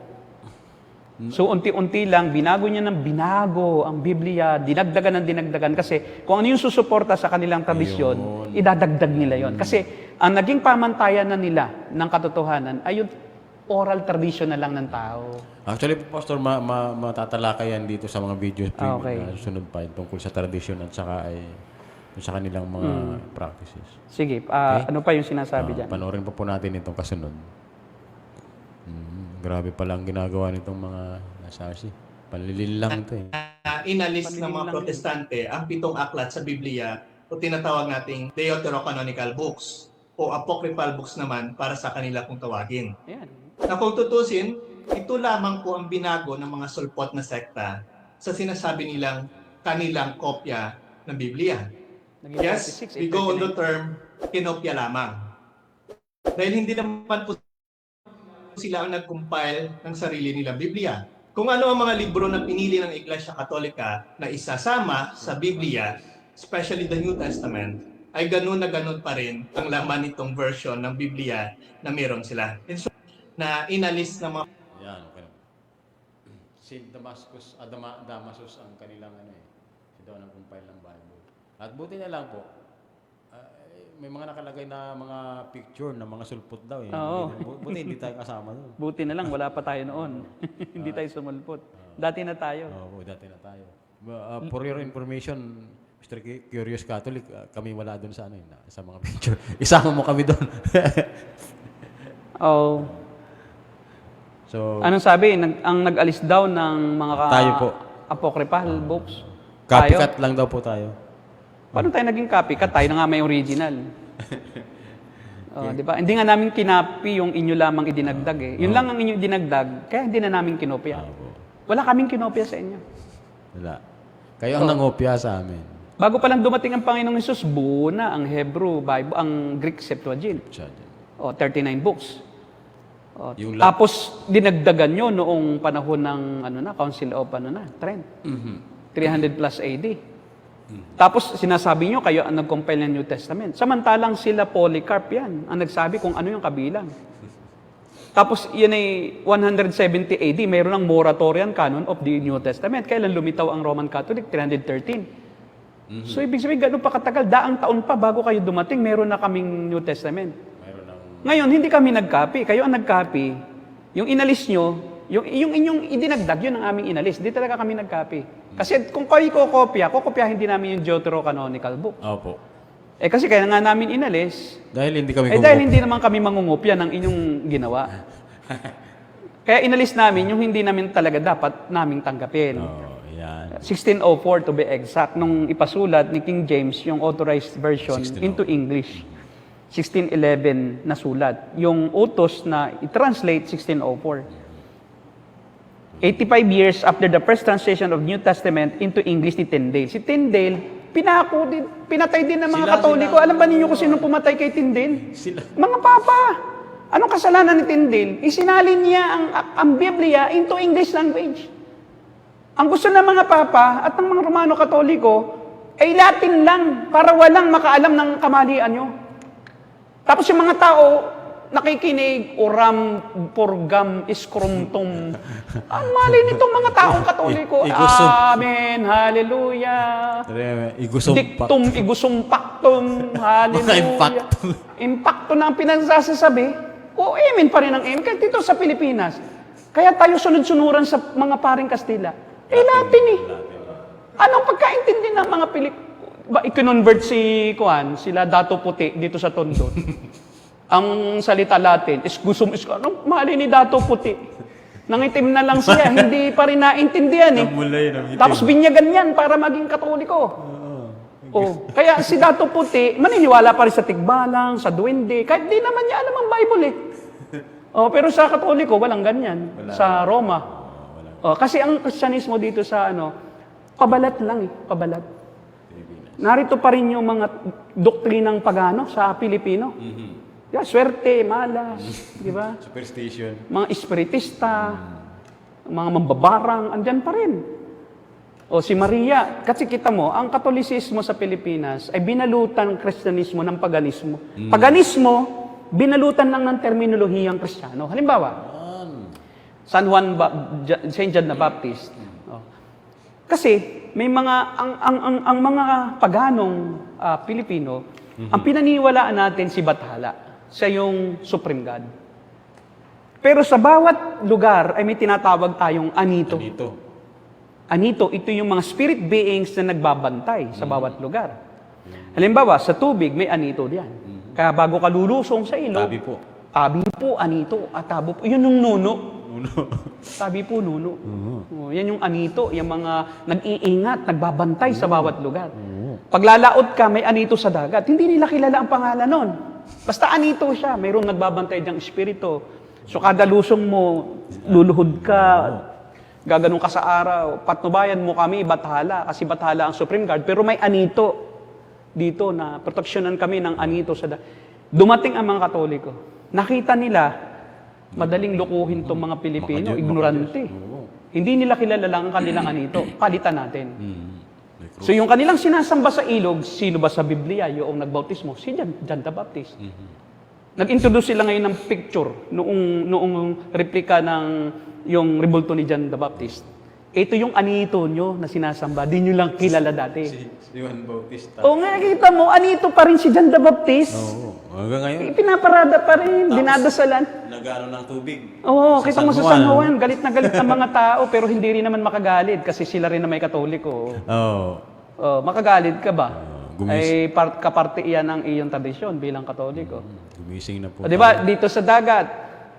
So unti-unti lang, binago niya ng binago ang Biblia, dinagdagan ng dinagdagan kasi kung ano yung susuporta sa kanilang tradisyon, idadagdag nila yon. Kasi ang naging pamantayan na nila ng katotohanan ay yung oral tradition na lang ng tao. Actually, Pastor, matatalakay yan dito sa mga videos Okay. na susunod pa yun, tungkol sa tradisyon at saka ay sa kanilang mga practices. Sige, ano pa yung sinasabi dyan? Panoorin pa po natin itong kasunod. Grabe pala ang ginagawa nitong mga nasasi. Panlilin lang ito eh. Inalis ng mga protestante ang 7 aklat sa Biblia o tinatawag nating Deuterocanonical books o apocryphal books naman para sa kanila kung tawagin. Ayan. Na kung tutusin, ito lamang po ang binago ng mga sulpot na sekta sa sinasabi nilang kanilang kopya ng Biblia. Naging Yes, 46, we go on the term kinopya lamang. Dahil hindi naman po sila ang nag-compile ng sarili nilang Biblia. Kung ano ang mga libro na pinili ng Iglesia Katolika na isasama sa Biblia, especially the New Testament, ay ganun na ganun pa rin ang laman nitong version ng Biblia na meron sila. Na inalis ng mga Yan, okay. Si Damascus ang kanilang ano eh. Si daw ang compile ng Bible. At buti na lang po, may mga nakalagay na mga picture ng mga sulpot daw eh. Oo. Buti hindi tayo kasama doon. Buti na lang, wala pa tayo noon. Hindi tayo sumulpot. Dati na tayo. Oo, dati na tayo. For your information, Mr. Curious Catholic, kami wala doon sa ano sa mga picture. Isama mo kami doon. Oh. So, Anong sabi? Ang nag-alis daw ng mga Tayo po. apocryphal books. copycat lang daw po tayo. Paano tayo naging copycat? Tayo na nga may original. Di ba? Hindi nga namin kinapi yung inyo lamang idinagdag eh. Yun lang ang inyong dinagdag, kaya hindi na namin kinopya. Wala kaming kinopya sa inyo. Wala. Kayo ang nangopya sa amin. Bago pa lang dumating ang Panginoong Hesus, buo na ang Hebrew Bible, ang Greek Septuagint. Siya. 39 books. Yung Tapos dinagdagan nyo noong panahon ng Council of Trent. 300 plus AD. Tapos sinasabi nyo, kayo ang nag-compile ng New Testament. Samantalang sila Polycarp yan, ang nagsabi kung ano yung kabilang. Tapos yan ay 170 AD, mayroon ng moratorian canon of the New Testament. Kailan lumitaw ang Roman Catholic? 313. So ibig sabihin, gano'n pa katagal, daang taon pa bago kayo dumating, meron na kaming New Testament. Ngayon, hindi kami nag-copy, kayo ang nag-copy. Yung inalis nyo, yung inyong idinagdag, yun ang aming inalis. Hindi talaga kami nag-copy. Kasi kung kayo kokopyahin din namin yung Deuterocanonical book. Opo. Kasi kaya nga namin inalis. Dahil hindi kami Dahil hindi naman kami mangungopya ng inyong ginawa. Kaya inalis namin yung hindi namin talaga dapat naming tanggapin. Yan. 1604 to be exact, nung ipasulat ni King James yung authorized version 1604. into English. 1611 na sulat. Yung utos na i-translate 1604. 85 years after the first translation of New Testament into English ni Tyndale. Si Tyndale, pinatay din ng mga Katoliko. Alam ba ninyo kung sino pumatay kay Tyndale? Mga papa. Anong kasalanan ni Tyndale? Isinalin niya ang Biblia into English language. Ang gusto ng mga papa at ng mga Romano Katoliko ay Latin lang para walang makaalam ng kamalian nyo. Tapos yung mga tao, nakikinig, oram, porgam, iskrumtum. Ang mali nitong mga taong Katoliko. Amen, hallelujah. Dictum, igusumpactum, hallelujah. Impacto na ang pinagsasasabi, o amen pa rin ang amen. Kahit dito sa Pilipinas. Kaya tayo sunod-sunuran sa mga paring Kastila. Latin eh. Anong pagkaintindi ng mga i-convert sila Dato Puti dito sa Tondo. Ang salita Latin is anong mali ni Dato Puti? Nangitim na lang siya, hindi pa rin naintindihan eh. Tapos binyagan yan para maging Katoliko. Kaya si Dato Puti, maniniwala pa rin sa tigbalang, sa duwende, kahit di naman niya alam ang Bible eh. Pero sa Katoliko, walang ganyan. Sa Roma. Kasi ang Kristyanismo dito sa pabalat lang eh, pabalat. Narito pa rin yung mga doktrinang pagano sa Pilipino. Yeah, swerte, malas, di ba? Superstition. Mga espiritista, mga mambabarang, andyan pa rin. O si Maria, kasi kita mo, ang Katolisismo sa Pilipinas ay binalutan ng Kristyanismo ng paganismo. Paganismo, binalutan lang ng terminolohiyang Kristiyano. Halimbawa, St. John the Baptist. Oh. Kasi may mga ang mga paganong Pilipino, ang pinaniwalaan natin si Bathala. Siya yung Supreme God. Pero sa bawat lugar ay may tinatawag tayong anito. Anito, ito yung mga spirit beings na nagbabantay sa bawat lugar. Halimbawa, sa tubig, may anito diyan. Kaya bago ka lulusong sa ilog, tabi po, anito, at tabo po. Yun yung nuno. Tabi po, nuno. Oh, yan yung anito, yung mga nag-iingat, nagbabantay sa bawat lugar. Paglalaot ka, may anito sa dagat. Hindi nila kilala ang pangalan nun. Basta anito siya, mayroong nagbabantay diyang espiritu. So kada lusong mo, luluhod ka, gaganong ka sa araw, patnubayan mo kami, Bathala, kasi Bathala ang Supreme Guard, pero may anito dito na proteksyonan kami ng anito sa dumating ang mga Katoliko. Nakita nila, madaling lukuhin itong mga Pilipino, ignorante. Hindi nila kilala lang ang kanilang anito, palitan natin. So yung kanilang sinasamba sa ilog, sino ba sa Biblia yung nagbautismo? Si John the Baptist. Nag-introduce sila ngayon ng picture noong replika ng yung rebulto ni John the Baptist. Ito yung anito nyo na sinasamba. Di nyo lang kilala dati. Si Juan Bautista. O nga, kita mo, anito pa rin si John the Baptist. Hanggang ngayon. Pinaparada pa rin, dinadasalan. Nagano ng tubig. Oo, kita mo sa San Juan, galit na galit ang mga tao, pero hindi rin naman makagalit kasi sila rin na may Katoliko. Makagalit ka ba? Ay kaparte iyan ng iyong tradisyon bilang Katoliko. Gumising na po. O, di ba, dito sa dagat,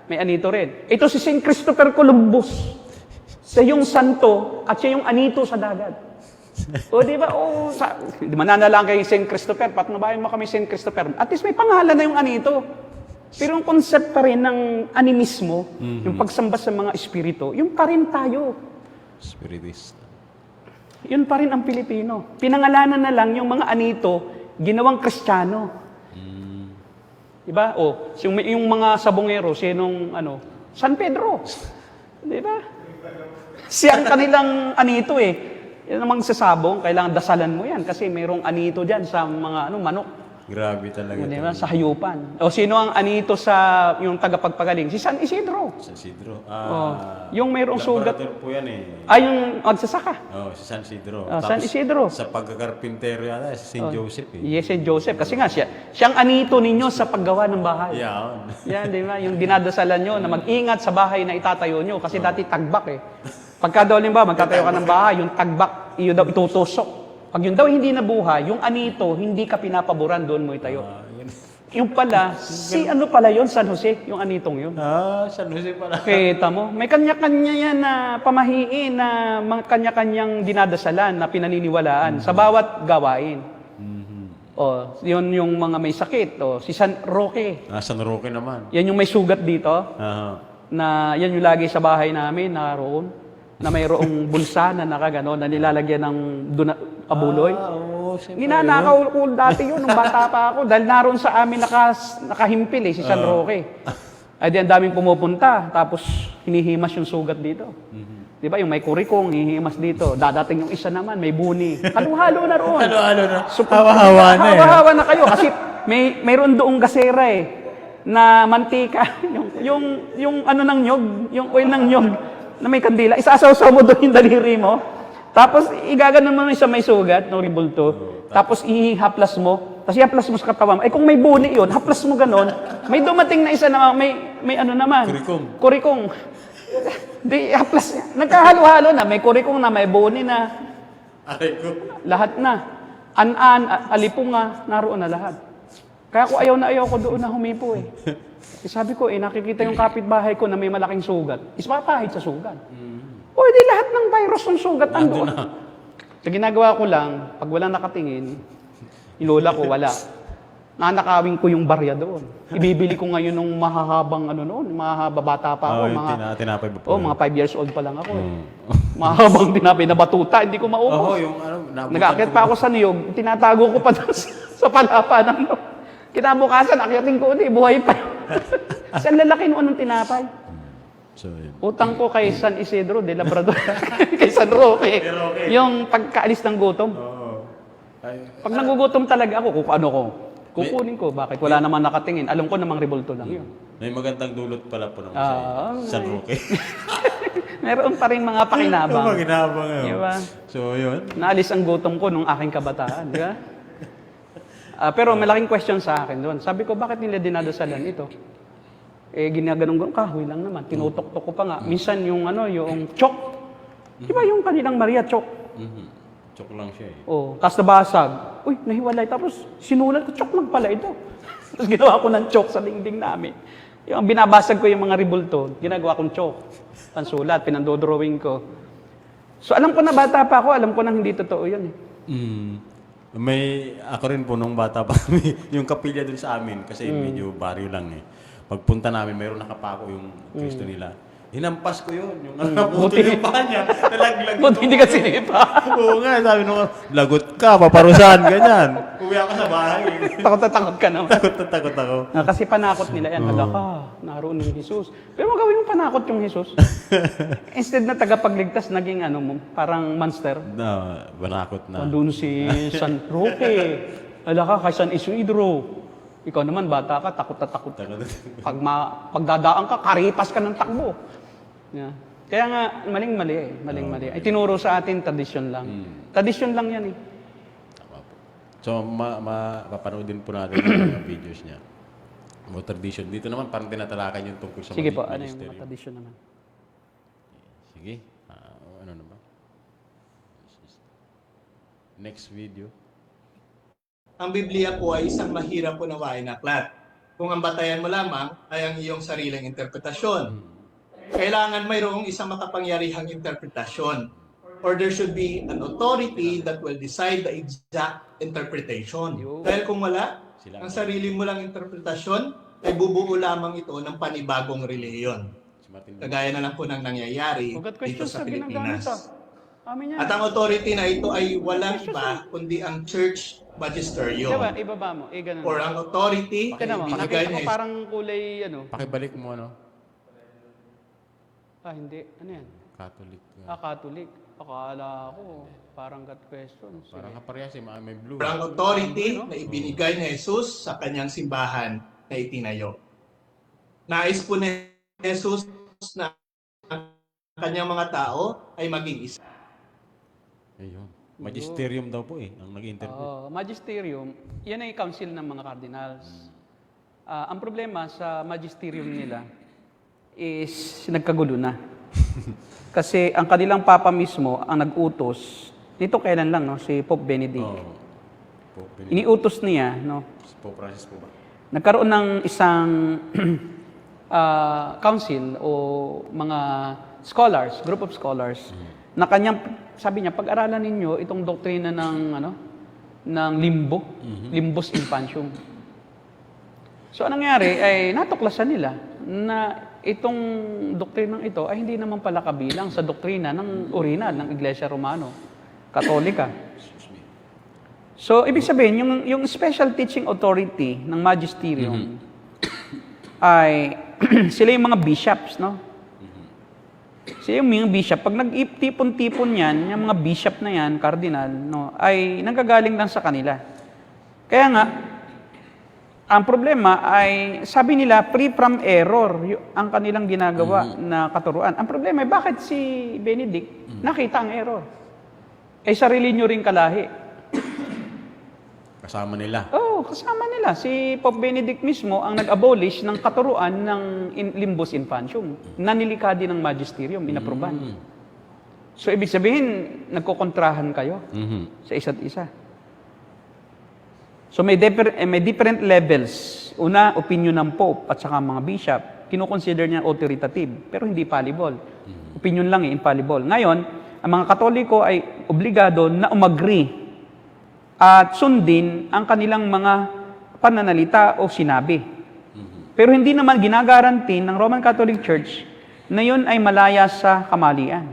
may anito rin. Ito si St. Christopher Columbus. Siya yung santo at siya yung anito sa dagat. O, di ba? O, di mananalang kay St. Christopher, patnubayan mo kami St. Christopher. At least may pangalan na yung anito. Pero yung concept pa rin ng animismo, yung pagsamba sa mga espiritu, yung pa rin tayo. Spiritista. Yun pa rin ang Pilipino. Pinangalanan na lang yung mga anito, ginawang Kristiyano. Diba? O, yung mga sabongero, sinong, San Pedro. Diba? Siya ang kanilang anito eh. Yan namang sasabong, kailangan dasalan mo yan kasi mayroong anito dyan sa mga manok. Grabe talaga. Diba? Sa hayupan. O sino ang anito sa yung tagapagpagaling? Si San Isidro. San Isidro. Yung mayroong sugat. Laboratory po yan eh. Yung magsasaka. Si San Isidro. San Isidro. Sa pagkakarpintero yata, si St. Joseph eh. Yes, St. Joseph. Kasi nga siyang anito ninyo sa paggawa ng bahay. Yan, di ba? Yung dinadasalan nyo na mag-ingat sa bahay na itatayo nyo. Kasi dati tagbak eh. Pagka daw magtatayo ka ng bahay, yung tagbak, iyo daw itutusok. Pag yun daw hindi nabuhay, yung anito, hindi ka pinapaboran, doon mo itayo. Yung pala, ano pala yun? San Jose, yung anitong yun. San Jose pala. Kita mo, may kanya-kanya yan na pamahiin, na kanya-kanyang dinadasalan, na pinaniniwalaan sa bawat gawain. O, yun yung mga may sakit. O, si San Roque. San Roque naman. Yan yung may sugat dito. Na yan yung lagi sa bahay namin, naroon. Na mayroong bulsa na nakagano, na nilalagyan ng abuloy. Ninanakaw ko dati yun, nung bata pa ako. Dahil naroon sa amin nakahimpil si San Roque. Ay di ang daming pumupunta, tapos hinihimas yung sugat dito. Di ba? Yung may kurikong, hihimas dito. Dadating yung isa naman, may buni. Halo-halo na roon. Halo-halo na. So, Hawa-hawa na eh. Hawa-hawa na kayo. Kasi mayroon doong gasera na mantika. yung ano ng nyog, yung oil ng nyog na may kandila. Isasaw-saw mo doon yung daliri mo. Tapos, igaganon mo sa may sugat, no ribulto. Tapos, ihaplas mo. Tapos, ihaplas mo sa katawan mo. Kung may buni yun, haplas mo ganon. May dumating na isa na may ano naman. Kurikong. Di, haplas niya. Nagkahalo-halo na. May kurikong na, may buni na. Lahat na. Alipunga, naroon na lahat. Kaya ko ayaw ko doon na humipo eh. Sabi ko nakikita yung kapitbahay ko na may malaking sugat. Ispapahid sa sugat. O di lahat ng virus ng sugat ando. So ginagawa ko lang, pag walang nakatingin, ilola ko wala. Nanakawin ko yung barya doon. Ibibili ko ngayon ng mahahabang mahahaba bata pa ako. Tinapay ba po? Mga 5 years old pa lang ako. Mahabang tinapay na batuta, hindi ko Oo, maubos. yung ano, Nag-aakyat pa ako sa niyog, tinatago ko pa doon sa palapa ng niyog. Kinabukasan, akyatin ko ulit, buhay pa. Kasi ang lalaki noon ng tinapay. So, yun. Utang ko kay San Isidro de Labrador, kay San Roque. Yung pagkaalis ng gutom. Oo. Ay, Pag nagugutom talaga ako, kung ano ko, kukunin ko. Bakit? Wala naman nakatingin. Alam ko namang rebulto lang yun. may magandang dulot pala po ng San okay. Roque. Meron pa rin mga pakinabang. Oo, ginabang. Di ba? So, yun. Naalis ang gutom ko nung aking kabataan. Di ba? Pero malaking question sa akin doon. Sabi ko, bakit nila dinadasalan ito? Ginaganong kahoy lang naman. Tinutok-tok ko pa nga. Minsan yung yung chok. Di ba yung kanilang Maria chok? Chok lang siya eh. Oh, tapos nabasag. Uy, nahiwalay. Tapos sinulat ko, chok lang pala ito. Tapos ginawa ko ng chok sa dingding namin. Yung binabasag ko yung mga ribulto, ginagawa kong chok. Pansulat, pinandodrawing ko. So alam ko na bata pa ako, alam ko na hindi totoo yun eh. May, ako rin po nung bata pa kami, yung kapilya dun sa amin, kasi medyo baryo lang eh. Pagpunta namin, mayroon nakapako yung Kristo nila. Hinampas ko yun, yung naputo yung paa niya, nalaglag. Buti hindi ka sinipa. Oo nga, sabi nung, lagot ka, paparusahan, ganyan. Uwi ako sa bahay. Takot na takot ka naman. takot na takot ako. Kasi panakot nila yan. Hala ka, naroon yung Jesus. Pero magawin yung panakot yung Jesus. Instead na tagapagligtas, naging parang monster. Na, manakot na. Doon si San Roque. Hala ka, kay San Isidro. Ikaw naman, bata ka, takot na takot. Pagdadaan ka, karipas ka ng takbo. Yeah. Kaya nga, maling-mali eh. Maling-mali. Ay, tinuro sa atin, tradisyon lang. Tradisyon lang yan eh. Tama po. So, mapapanood din po natin yung mga videos niya. Mga tradition. Dito naman, parang tinatalakan yung tungkol sa Sige po, ano yung ministeryo. mga tradisyon naman? Sige. Ano na ba? Next video. Ang Biblia po ay isang mahirap unawain na aklat. Kung ang batayan mo lamang ay ang iyong sariling interpretasyon. Kailangan mayroong isang makapangyarihang interpretasyon. Or there should be an authority that will decide the exact interpretation. Dahil kung wala, ang sarili mo lang interpretasyon, ay bubuo lamang ito ng panibagong relihiyon. Kagaya na lang po ng nangyayari Ugat dito questions sa na ginagamit Pilipinas. Amin yan. At ang authority na ito ay walang iba kundi ang church magisterium. Diba, ibaba mo. Ganun. Or ang authority Tignan mo, ibinigay nakita ko ni parang kulay, Pakibalik mo, hindi. Ano yan? Catholic. Catholic. Akala ko, parang God questions. Parang kaparehas eh, may blue. Or ang authority na ibinigay ni Jesus sa kanyang simbahan na itinayo. Nais po ni Jesus na ang kanyang mga tao ay maging isa. Ayun. Magisterium daw po ang nag-interpret. Magisterium, yan ay council ng mga cardinals. Ang problema sa magisterium nila is nagkagulo na. Kasi ang kanilang papa mismo ang nag-utos, nito kailan lang, si Pope Benedict. Pope Benedict. Iniutos niya, Si Pope Francis po ba? nagkaroon ng isang council o mga scholars, group of scholars, na kanyang, sabi niya, pag-aralan ninyo itong doktrina ng limbo, limbus infantium. So, anong nangyari ay natuklasan nila na itong doktrinang ito ay hindi naman pala kabilang sa doktrina ng original ng Iglesia Romano, Katolika. So, ibig sabihin, yung special teaching authority ng magisterium ay sila yung mga bishops, Sila yung mga bishop. Pag nag-tipon-tipon yan, yung mga bishop na yan, cardinal, ay nanggagaling lang sa kanila. Kaya nga, ang problema ay, sabi nila, free from error ang kanilang ginagawa na katuruan. Ang problema ay, bakit si Benedict nakita ang error? Sarili nyo rin kalahi. Kasama nila. Kasama nila. Si Pope Benedict mismo ang nag-abolish ng katuruan ng limbus infantium na nilikha din ng magisterium, inaproban. So, ibig sabihin, nagkokontrahan kayo sa isa't isa. So, may different levels. Una, opinion ng Pope at saka mga bishop. Kinoconsider niya authoritative, pero hindi fallible. Opinion lang infallible. Ngayon, ang mga Katoliko ay obligado na umagri at sundin ang kanilang mga pananalita o sinabi. Pero hindi naman ginagarantin ng Roman Catholic Church na yun ay malaya sa kamalian.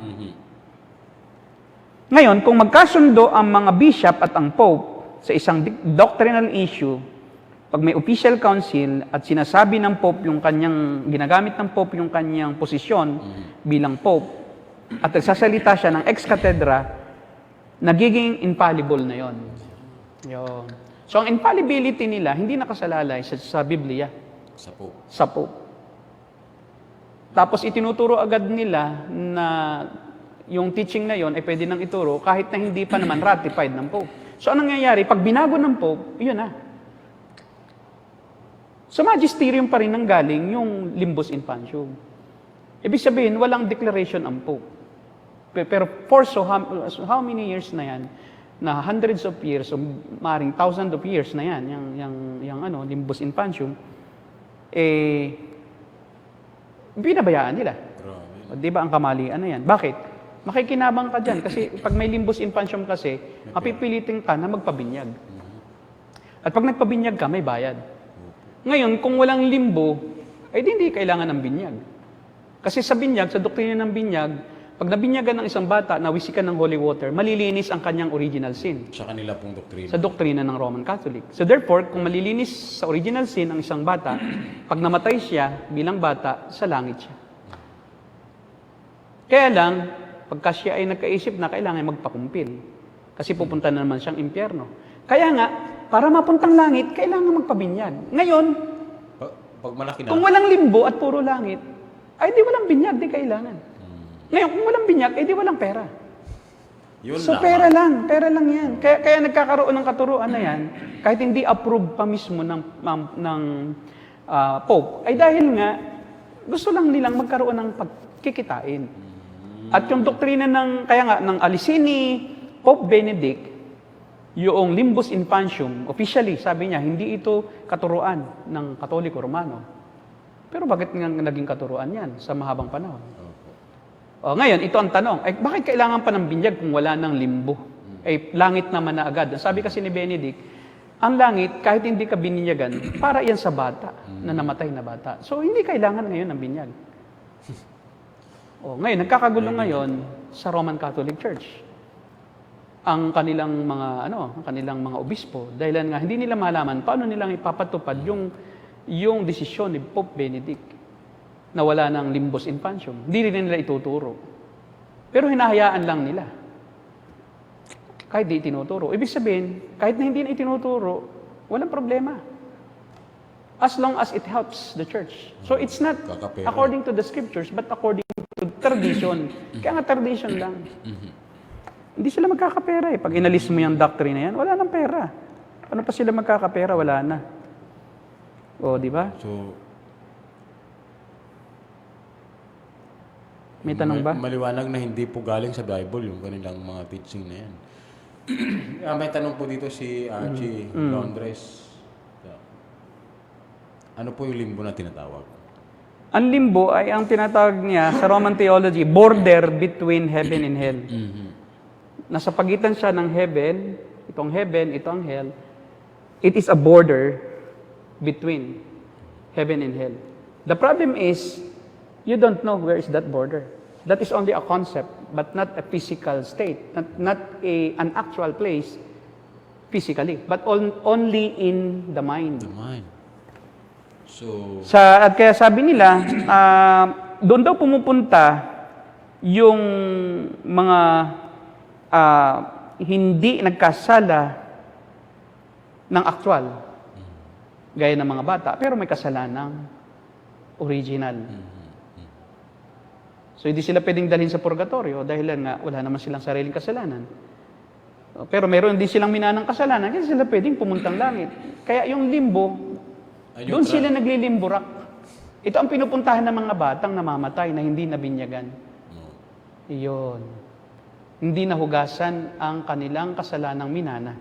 Ngayon, kung magkasundo ang mga bishop at ang pope sa isang doctrinal issue, pag may official council at sinasabi ng pope yung kanyang, ginagamit ng pope yung kanyang posisyon bilang pope, at nagsasalita siya ng ex cathedra, nagiging infallible na yon. Yun. So, ang infallibility nila, hindi nakasalalay sa Biblia, Sa po. sa pope. Tapos itinuturo agad nila na yung teaching na yon ay pwede nang ituro kahit na hindi pa naman ratified ng Pope. So anong nangyayari? Pag binago ng Pope, yun na. Sa magisterium pa rin nang galing yung limbus infantium. Ibig sabihin, walang declaration ang Pope. Pero for how many years na yan? Na hundreds of years, o maring thousands of years na yan, yung limbus infantium, binabayaan nila. Grabe. Di ba ang kamalian na yan? Bakit? Makikinabang ka dyan. Kasi pag may limbus infantium kasi, mapipilitin ka na magpabinyag. At pag nagpabinyag ka, may bayad. Ngayon, kung walang limbo, ay hindi kailangan ng binyag. Kasi sa binyag, sa doktrina ng binyag, pag nabinyagan ng isang bata, nawisikan ng holy water, malilinis ang kanyang original sin. Sa kanila pong doktrina. Sa doktrina ng Roman Catholic. So therefore, kung malilinis sa original sin ang isang bata, pag namatay siya bilang bata, sa langit siya. Kaya lang, pagka siya ay nagkaisip na kailangan magpakumpil. Kasi pupunta na naman siyang impyerno. Kaya nga, para mapuntang langit, kailangan magpabinyag. Ngayon, Pag malaki na. kung walang limbo at puro langit, ay di walang binyag, di kailangan. Ngayon, kung walang binyag, ay di walang pera. Yun So lang. pera lang yan. Kaya nagkakaroon ng katuruan na yan, kahit hindi approve pa mismo ng Pope, ay dahil nga, gusto lang nilang magkaroon ng pagkikitain. At yung doktrina ng Alicini, Pope Benedict, yung limbus infantium, officially, sabi niya, hindi ito katuruan ng Katoliko Romano. Pero bakit nga naging katuruan yan sa mahabang panahon? O, ngayon, ito ang tanong, bakit kailangan pa ng binyag kung wala ng limbo? Langit naman na agad. Sabi kasi ni Benedict, ang langit, kahit hindi ka bininyagan, para yan sa bata, na namatay na bata. So, hindi kailangan ngayon ng binyag. Ngayon, nagkakagulo ngayon sa Roman Catholic Church. Ang kanilang mga obispo, dahil nga hindi nila malaman paano nilang ipapatupad yung desisyon ni Pope Benedict na wala ng limbus infantium. Hindi rin nila ituturo. Pero hinahayaan lang nila. Kahit di itinuturo. Ibig sabihin, kahit na hindi na itinuturo, walang problema. As long as it helps the church. So it's not Kakapera. according to the scriptures, but according to tradition. Kaya nga tradition lang. Hindi sila magkakapera eh. Pag inalis mo yung doctrine na yan, wala nang pera. Ano pa sila magkakapera? Wala na. Di ba? So, May tanong ba? Maliwanag na hindi po galing sa Bible yung kanilang mga teaching na yan. May tanong po dito si Archie Londres. Ano po yung limbo na tinatawag? Ang limbo ay ang tinatawag niya sa Roman theology, border between heaven and hell. Nasa pagitan siya ng heaven, ito ang hell. It is a border between heaven and hell. The problem is, you don't know where is that border. That is only a concept, but not a physical state, not an actual place physically, but only in the mind. The mind. So, At kaya sabi nila, doon daw pumupunta yung mga hindi nagkasala ng actual, gaya ng mga bata, pero may kasalanang original. So hindi sila pwedeng dalhin sa purgatorio dahil nga wala naman silang sariling kasalanan. Pero meron din silang minanang kasalanan, kasi sila pwedeng pumuntang langit. Kaya yung limbo, doon sila naglilimburak. Ito ang pinupuntahan ng mga batang namamatay na hindi nabinyagan. Iyon. Hindi nahugasan ang kanilang kasalanang minana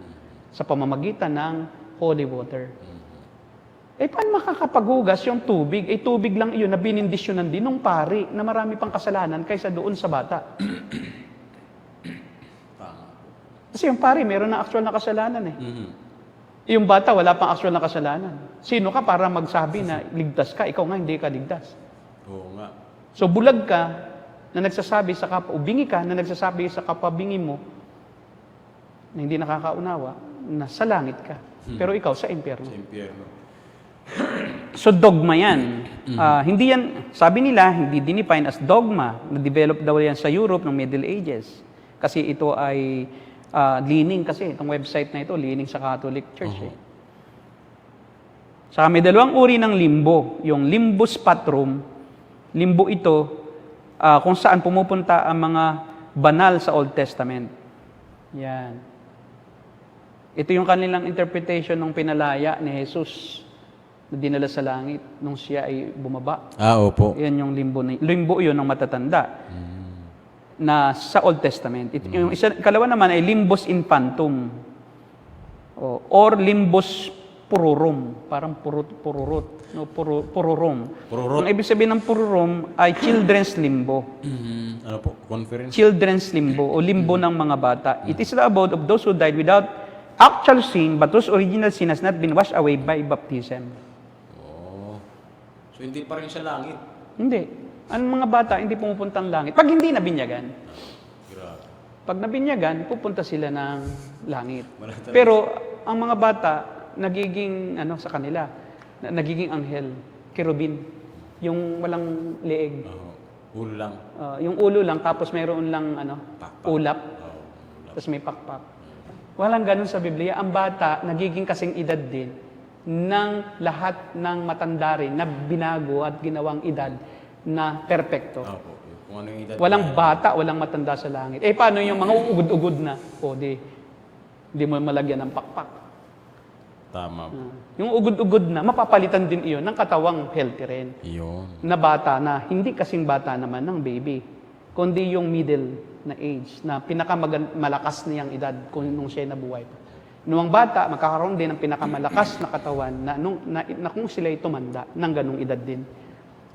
sa pamamagitan ng holy water. Paano makakapaghugas yung tubig? Tubig lang iyon na binindisyonan din ng pari na marami pang kasalanan kaysa doon sa bata. Kasi yung pari, meron na actual na kasalanan eh. Yung bata, wala pang actual na kasalanan. Sino ka para magsabi na ligtas ka? Ikaw nga, hindi ka ligtas. oo nga. So bulag ka na nagsasabi sa kapwa, o bingi ka na nagsasabi sa kapwa bingi mo na hindi nakakaunawa na sa langit ka. Pero ikaw sa impyerno. Sa impyerno. So dogma yan. Hindi yan, sabi nila, hindi dinefine as dogma. Na-develop daw yan sa Europe ng Middle Ages. Kasi ito ay leaning kasi, itong website na ito, leaning sa Catholic Church. Saka may dalawang uri ng limbo. Yung limbus patrum, limbo ito, kung saan pumupunta ang mga banal sa Old Testament. Yan. Ito yung kanilang interpretation ng pinalaya ni Jesus na dinala sa langit nung siya ay bumaba. Opo. Yan yung limbo. Limbo yun ng matatanda na sa Old Testament. Yung kalawa naman ay limbus infantum or limbus pururum. Parang pururut. No, pururum. Pururut. Ang ibig sabihin ng pururum ay children's limbo. Ano po? Conference? Children's limbo o limbo ng mga bata. It is the abode of those who died without actual sin, but whose original sin has not been washed away by baptism. So, hindi pa rin sa langit. Hindi. Ang mga bata, hindi pumupuntang langit. Pag hindi nabinyagan. Grabe. Pag nabinyagan, pupunta sila ng langit. Wala talaga. Pero, ang mga bata, nagiging, sa kanila, nagiging anghel, kerubin. Yung walang leeg. Ulo lang. Yung ulo lang, tapos mayroon lang, Pakpak. ulap. Tapos may pakpak. Walang ganun sa Biblia. Ang bata, nagiging kasing edad din ng lahat ng matanda rin na binago at ginawang edad na perpekto. Opo. Kung ano yung edad. Walang bata, walang matanda sa langit. Paano yung mga ugod-ugod na? Di mo malagyan ng pakpak. Tama. Yung ugod-ugod na, mapapalitan din iyon ng katawang healthy rin. Yun. Na bata na, hindi kasing bata naman ng baby, kundi yung middle na age, na pinakamalakas niyang edad nung siya nabuhay pa. Nung bata, magkakaroon din ng pinakamalakas na katawan na kung sila'y tumanda ng ganung edad din.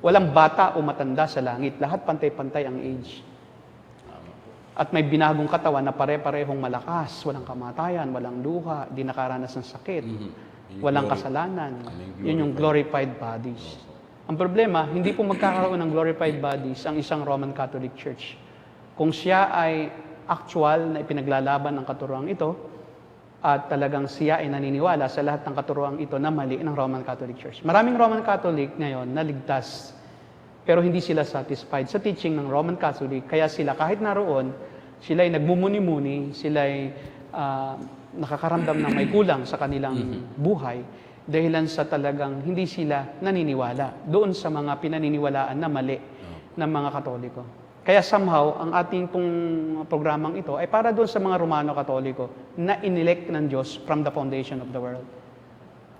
Walang bata o matanda sa langit. Lahat pantay-pantay ang age. At may binagong katawan na pare-parehong malakas. Walang kamatayan, walang luha, di nakaranas ng sakit, walang kasalanan. Yun yung glorified bodies. Ang problema, hindi po magkakaroon ng glorified bodies ang isang Roman Catholic Church. Kung siya ay actual na ipinaglalaban ng katuroang ito, at talagang siya ay naniniwala sa lahat ng katuroang ito na mali ng Roman Catholic Church. Maraming Roman Catholic ngayon na ligtas, pero hindi sila satisfied sa teaching ng Roman Catholic. Kaya sila kahit naroon, sila ay nagmumuni-muni, sila ay nakakaramdam ng may kulang sa kanilang buhay dahilan sa talagang hindi sila naniniwala doon sa mga pinaniniwalaan na mali ng mga Katoliko. Kaya somehow, ang ating pong programang ito ay para doon sa mga Romano Katoliko na inelect ng Diyos from the foundation of the world.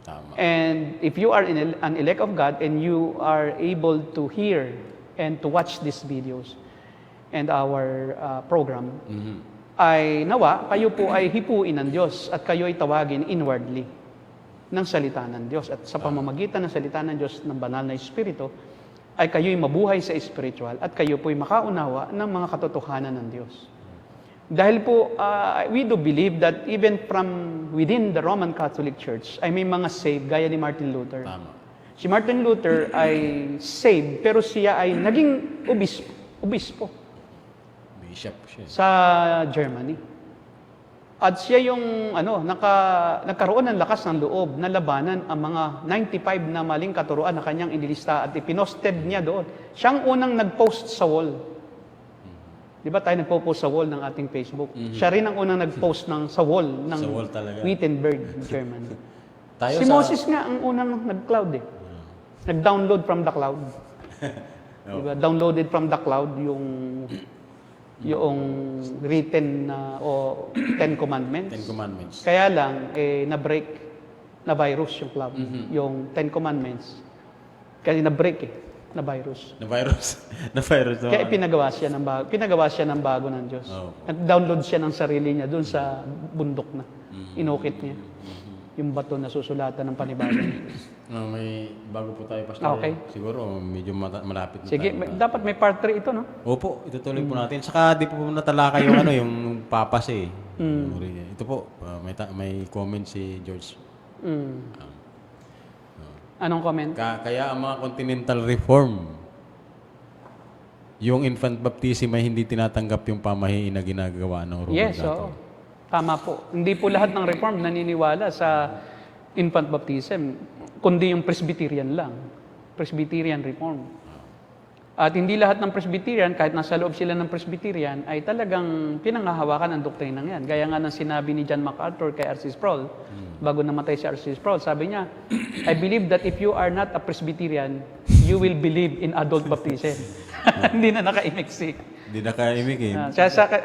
Tama. And if you are an elect of God and you are able to hear and to watch these videos and our program, ay nawa, kayo po ay hipuin ng Diyos at kayo ay tawagin inwardly ng salita ng Diyos. At sa pamamagitan ng salita ng Diyos ng banal na Espiritu, ay kayo'y mabuhay sa spiritual at kayo po'y makaunawa ng mga katotohanan ng Diyos. Dahil po, we do believe that even from within the Roman Catholic Church ay may mga saved gaya ni Martin Luther. Tama. Si Martin Luther ay saved pero siya ay naging obispo Bishop siya. sa Germany. At siya yung nagkaroon ng lakas ng loob na labanan ang mga 95 na maling katuruan na kanyang inilista at ipinosted niya doon. Siyang unang nag-post sa wall. Di ba tayo nagpo-post sa wall ng ating Facebook? Siya rin ang unang nag-post sa wall ng Sa wall talaga. Wittenberg, Germany. Tayo Si sa- Moses nga ang unang nag-cloud eh. Nag-download from the cloud. Diba? Downloaded from the cloud yung written o Ten Commandments. Ten Commandments. Kaya lang, na-break, na-virus yung cloud. Yung Ten Commandments. Kaya na-break na-virus. Na-virus. Na-virus. Kaya pinagawa siya ng bago ng Diyos. Oh. Nag-download siya ng sarili niya doon sa bundok na. Inukit niya. Yung bato na susulatan ng panibago. May bago po tayo, Pastor. Okay. Siguro, medyo malapit na Sige, tayo. dapat may part 3 ito, no? Opo, itutuloy po natin. Saka di po natalaka yung yung papas eh. Ito po, may comment si George. Anong comment? Kaya ang mga continental reform, yung infant baptism ay hindi tinatanggap yung pamahiin na ginagawa ng Roman Yes, Catholic. oo. Tama po. Hindi po lahat ng Reformed naniniwala sa infant baptism, kundi yung Presbyterian lang. Presbyterian Reformed. At hindi lahat ng Presbyterian, kahit nasa loob sila ng Presbyterian, ay talagang pinangahawakan ang doktrinang yan. Gaya nga ng sinabi ni John MacArthur kay R.C. Sproul, bago namatay si R.C. Sproul, sabi niya, I believe that if you are not a Presbyterian, you will believe in adult baptism. Hindi na nakaimik si. Hindi na kaya imigin.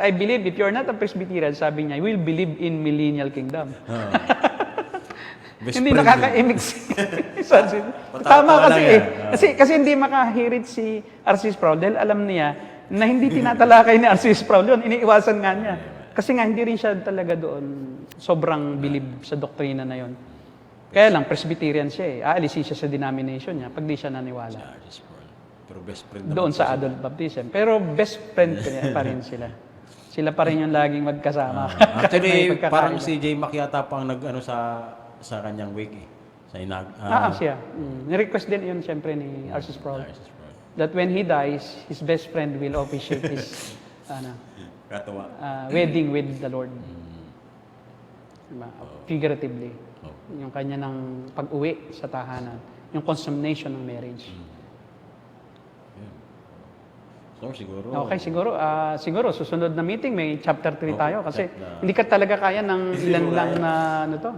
I believe if you are not a Presbyterian, sabi niya, you will believe in millennial kingdom. Best Hindi friend nakakaimik si Tama kasi eh. Kasi hindi makahirit si R.C. Sproul dahil alam niya na hindi tinatalakay ni R.C. Sproul yun. Iniiwasan nga niya. Kasi nga hindi rin siya talaga doon sobrang bilib sa doktrina na yun. Kaya lang, Presbyterian siya eh. Aalisin siya sa denomination niya pag di siya naniwala. Pero best friend Doon sa adult baptism. Pero best friend pa rin sila. Sila pa rin yung laging magkasama. Actually, May pagkakaiba. parang si J. Mac yata pang nag-ano sa kanyang wake eh. Sa inag... Siya. Ni-request din yun siyempre ni R.C. Sproul. R.C. Sproul. That when he dies, his best friend will officiate his Katawa. wedding with the Lord. Diba? Figuratively. Yung kanya ng pag-uwi sa tahanan. Yung consummation ng marriage. So, siguro... Okay, siguro susunod na meeting may chapter 3 tayo kasi hindi ka talaga kaya ng ilan lang na ano to.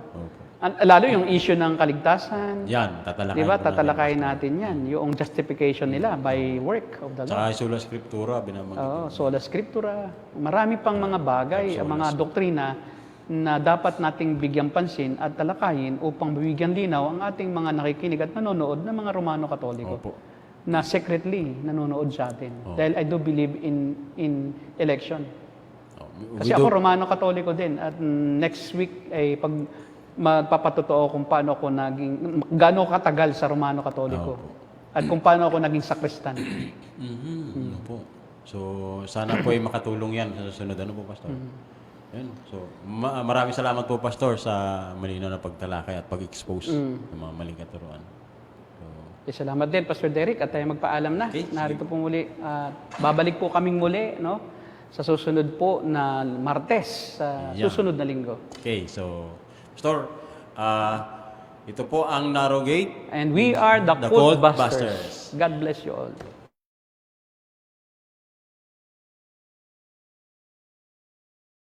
Lalo yung issue ng kaligtasan. Yan, tatalakayin. Diba? po natin. Tatalakayin natin yan. Yung justification nila by work of the Lord. Saka sola scriptura, binabanggit. Oo, sola scriptura. Marami pang mga bagay, mga doktrina na dapat nating bigyang pansin at talakayin upang bibigyan linaw ang ating mga nakikinig at nanonood ng mga Romano Katoliko Opo. na secretly nanonood sa atin. Dahil I do believe in election. Kasi ako Romano Katoliko din at next week ay pag magpapatotoo kung paano ako naging gaano katagal sa Romano Katoliko at kung paano ako naging sakristan. Opo. So, sana po ay makatulong yan sa susunod. Ano po, Pastor? Yan. So, maraming salamat po, Pastor, sa malinaw na pagtalakay at pag-expose ng mga maling katuruan. Salamat din, Pastor Derek, at tayo magpaalam na. Okay, Narito po muli. Babalik po kaming muli, no? Sa susunod po na Martes, sa susunod na linggo. Okay, so, Pastor, ito po ang Narrow Gate. And we are the The Cult Cult Busters. Busters. God bless you all.